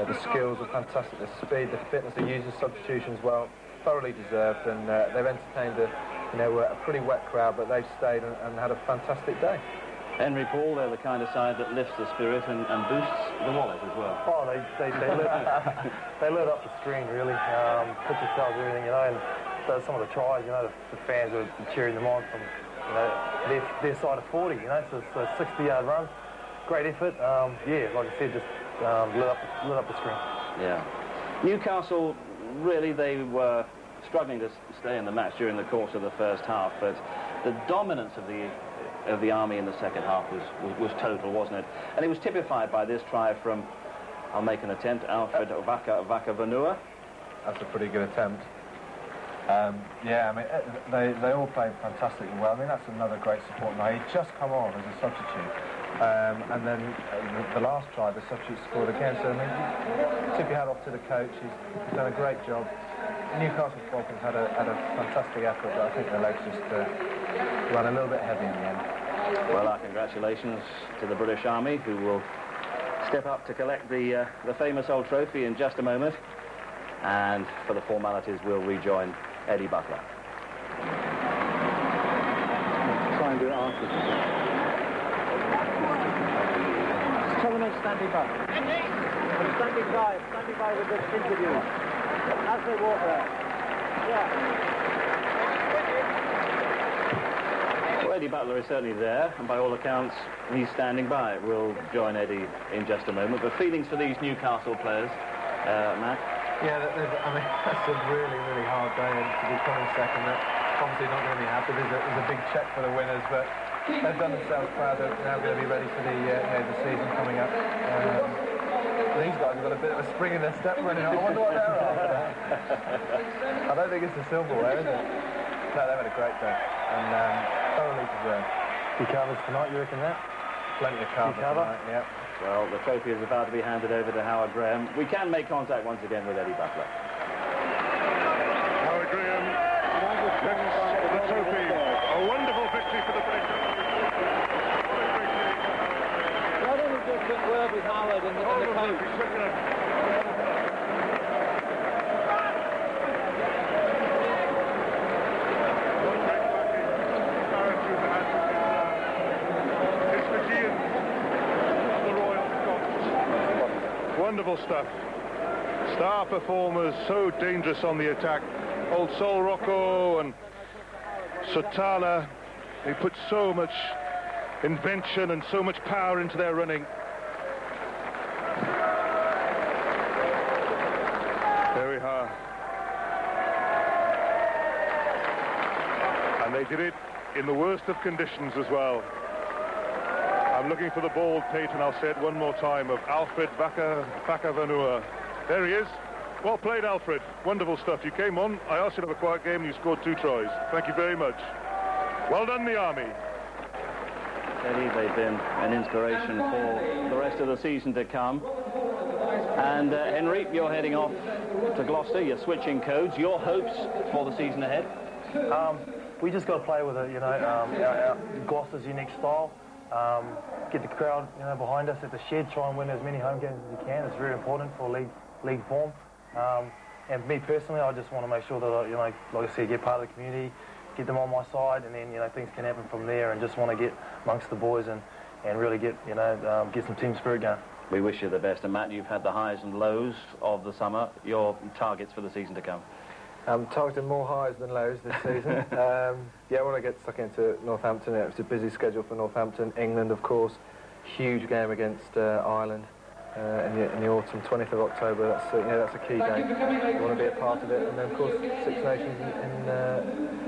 the skills were fantastic, the speed, the fitness, the use of substitutions well, thoroughly deserved, and they've entertained a pretty wet crowd, but they've stayed and had a fantastic day. Henry Paul, they're the kind of side that lifts the spirit and boosts the wallet as well. Oh, they lit up the screen, really. Put yourselves everything, and some of the tries, the fans were cheering them on from, their side of 40, so 60-yard runs. Great effort. Like I said, just lit up the screen. Yeah. Newcastle, really, they were struggling to stay in the match during the course of the first half, but the dominance of the Army in the second half was total, wasn't it? And it was typified by this try from, I'll make an attempt, Alfred Vakacakavanua. That's a pretty good attempt. They all played fantastically well. I mean, that's another great support. Now, he'd just come on as a substitute. And then the last try, the substitute scored again. So, I mean, tip your hat off to the coach. He's done a great job. Newcastle Falcons had a fantastic effort, but I think their legs just ran a little bit heavy in the end. Well, our congratulations to the British Army, who will step up to collect the famous old trophy in just a moment. And for the formalities, we'll rejoin Eddie Butler. Try and do it after. Someone standing by. Standing by with the interview. As they walk there. Yeah. Well, Eddie Butler is certainly there, and by all accounts, he's standing by. We'll join Eddie in just a moment. But feelings for these Newcastle players, Matt? Yeah, I mean, that's a really, really hard day, and to be coming second, that's obviously not going to be happy. There's a big check for the winners, but they've done themselves proud. They're now going to be ready for the season coming up. These guys have got a bit of a spring in their step running. I wonder what they're after. I don't think it's the silverware, is it? No, they've had a great day, and thoroughly deserved. Few covers tonight, you reckon that? Plenty of cover tonight, yeah. Well, the trophy is about to be handed over to Howard Graham. We can make contact once again with Eddie Butler. Howard Graham gets the trophy. A wonderful victory for the British. Why don't we just quick word with Howard and the coach? Wonderful stuff. Star performers, so dangerous on the attack. Old Sol Roko and Satala, they put so much invention and so much power into their running. There we are. And they did it in the worst of conditions as well. I'm looking for the bald pate, and I'll say it one more time, of Alfred Vakacakavanua. There he is. Well played, Alfred. Wonderful stuff. You came on, I asked you to have a quiet game, and you scored 2 tries. Thank you very much. Well done, the Army. Eddie, they've been an inspiration for the rest of the season to come. And Henry, you're heading off to Gloucester. You're switching codes. Your hopes for the season ahead? We just got to play with it, you know. Our Gloucester's unique style. Get the crowd, you know, behind us at the shed. Try and win as many home games as you can. It's very important for league form. And me personally, I just want to make sure that I, you know, like I said, get part of the community, get them on my side, and then, you know, things can happen from there. And just want to get amongst the boys and really get, you know, get some team spirit going. We wish you the best. And Matt, you've had the highs and lows of the summer. Your targets for the season to come? I'm targeting more highs than lows this season. Yeah, I want to get stuck into Northampton. It's a busy schedule for Northampton. England, of course, huge game against Ireland in the autumn, 20th of October. That's a key game. I want to be a part of it. And then, of course, Six Nations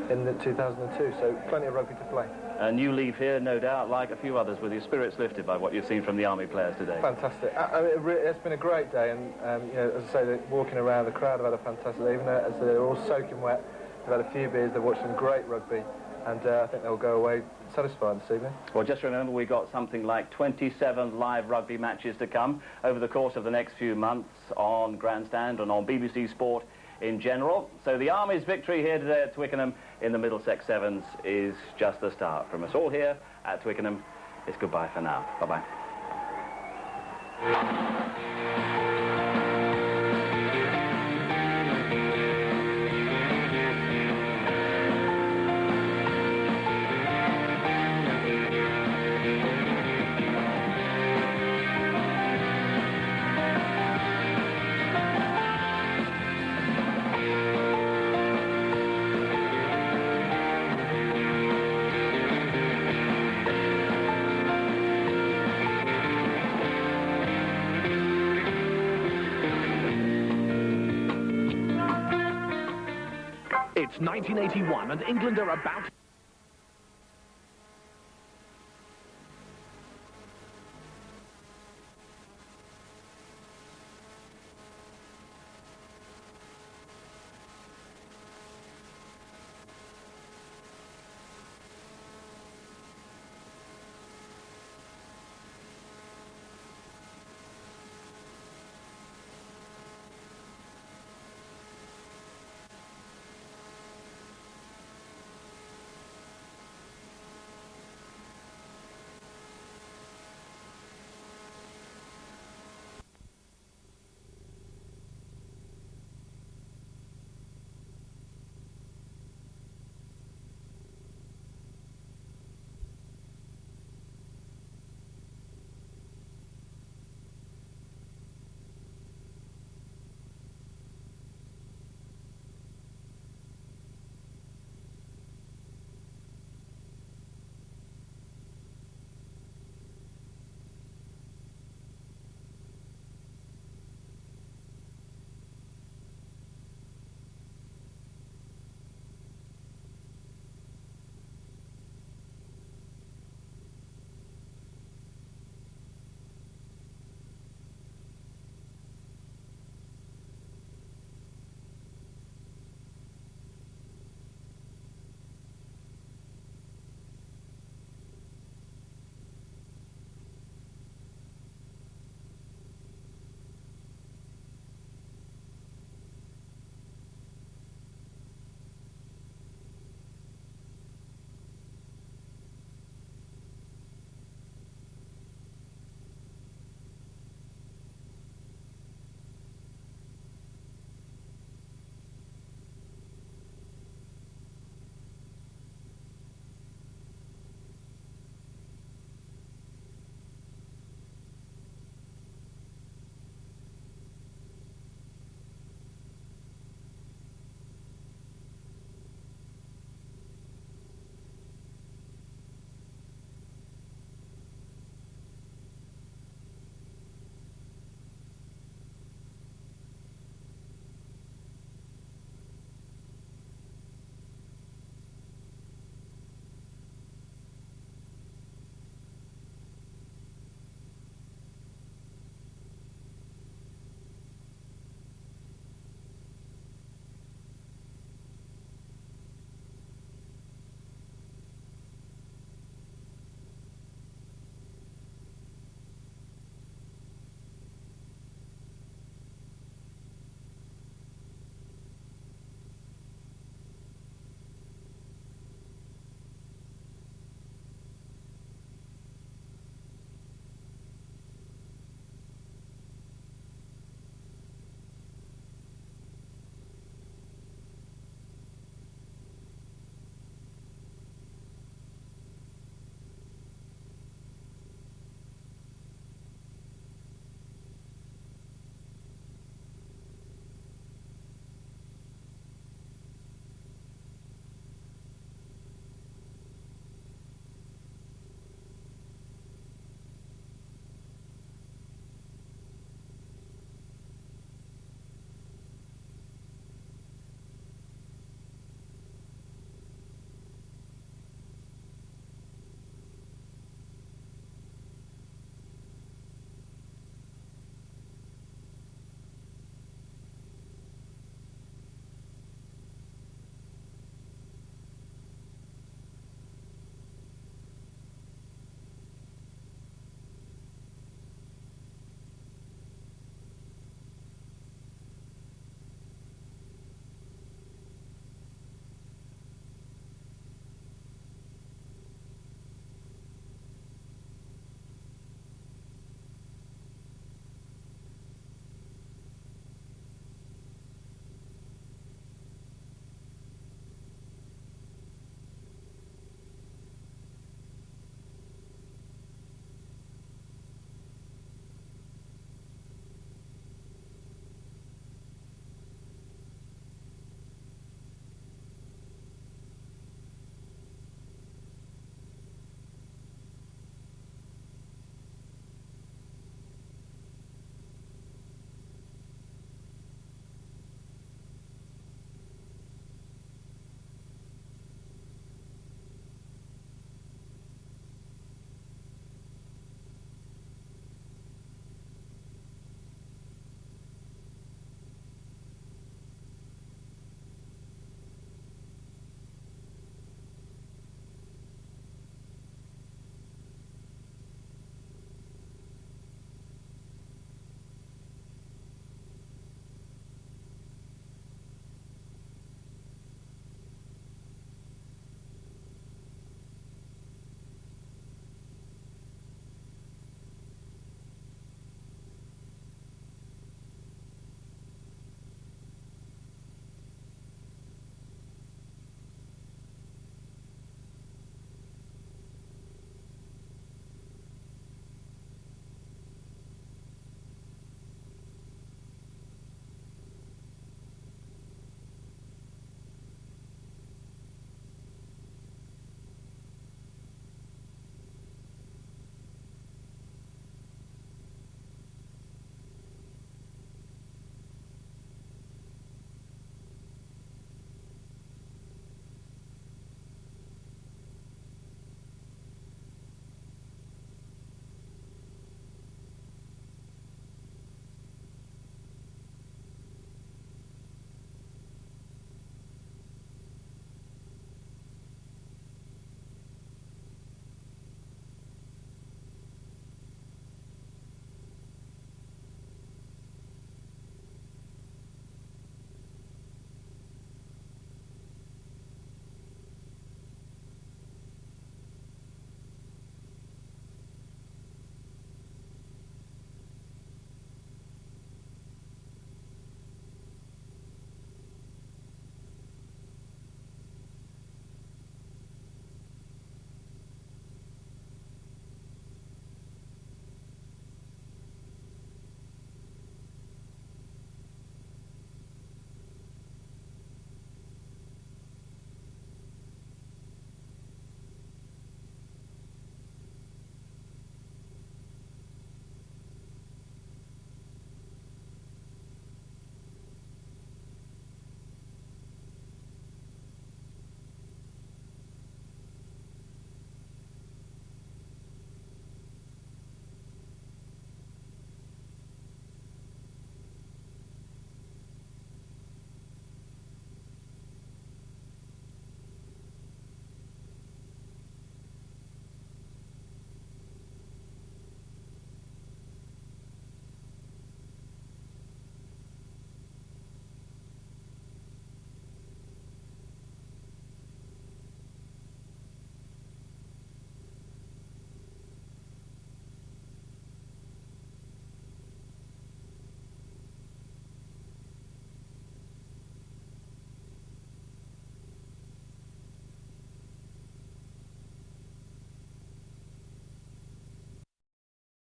in the 2002. So plenty of rugby to play. And you leave here, no doubt, like a few others, with your spirits lifted by what you've seen from the Army players today. Fantastic. I mean, it's been a great day, and you know, as I say, walking around, the crowd have had a fantastic day. Even though as they're all soaking wet, they've had a few beers, they've watched some great rugby, and I think they'll go away satisfied this evening. Well, just remember, we've got something like 27 live rugby matches to come over the course of the next few months on Grandstand and on BBC Sport in general. So the Army's victory here today at Twickenham in the Middlesex Sevens is just the start. From us all here at Twickenham, it's goodbye for now. Bye-bye. It's 1981 and England are about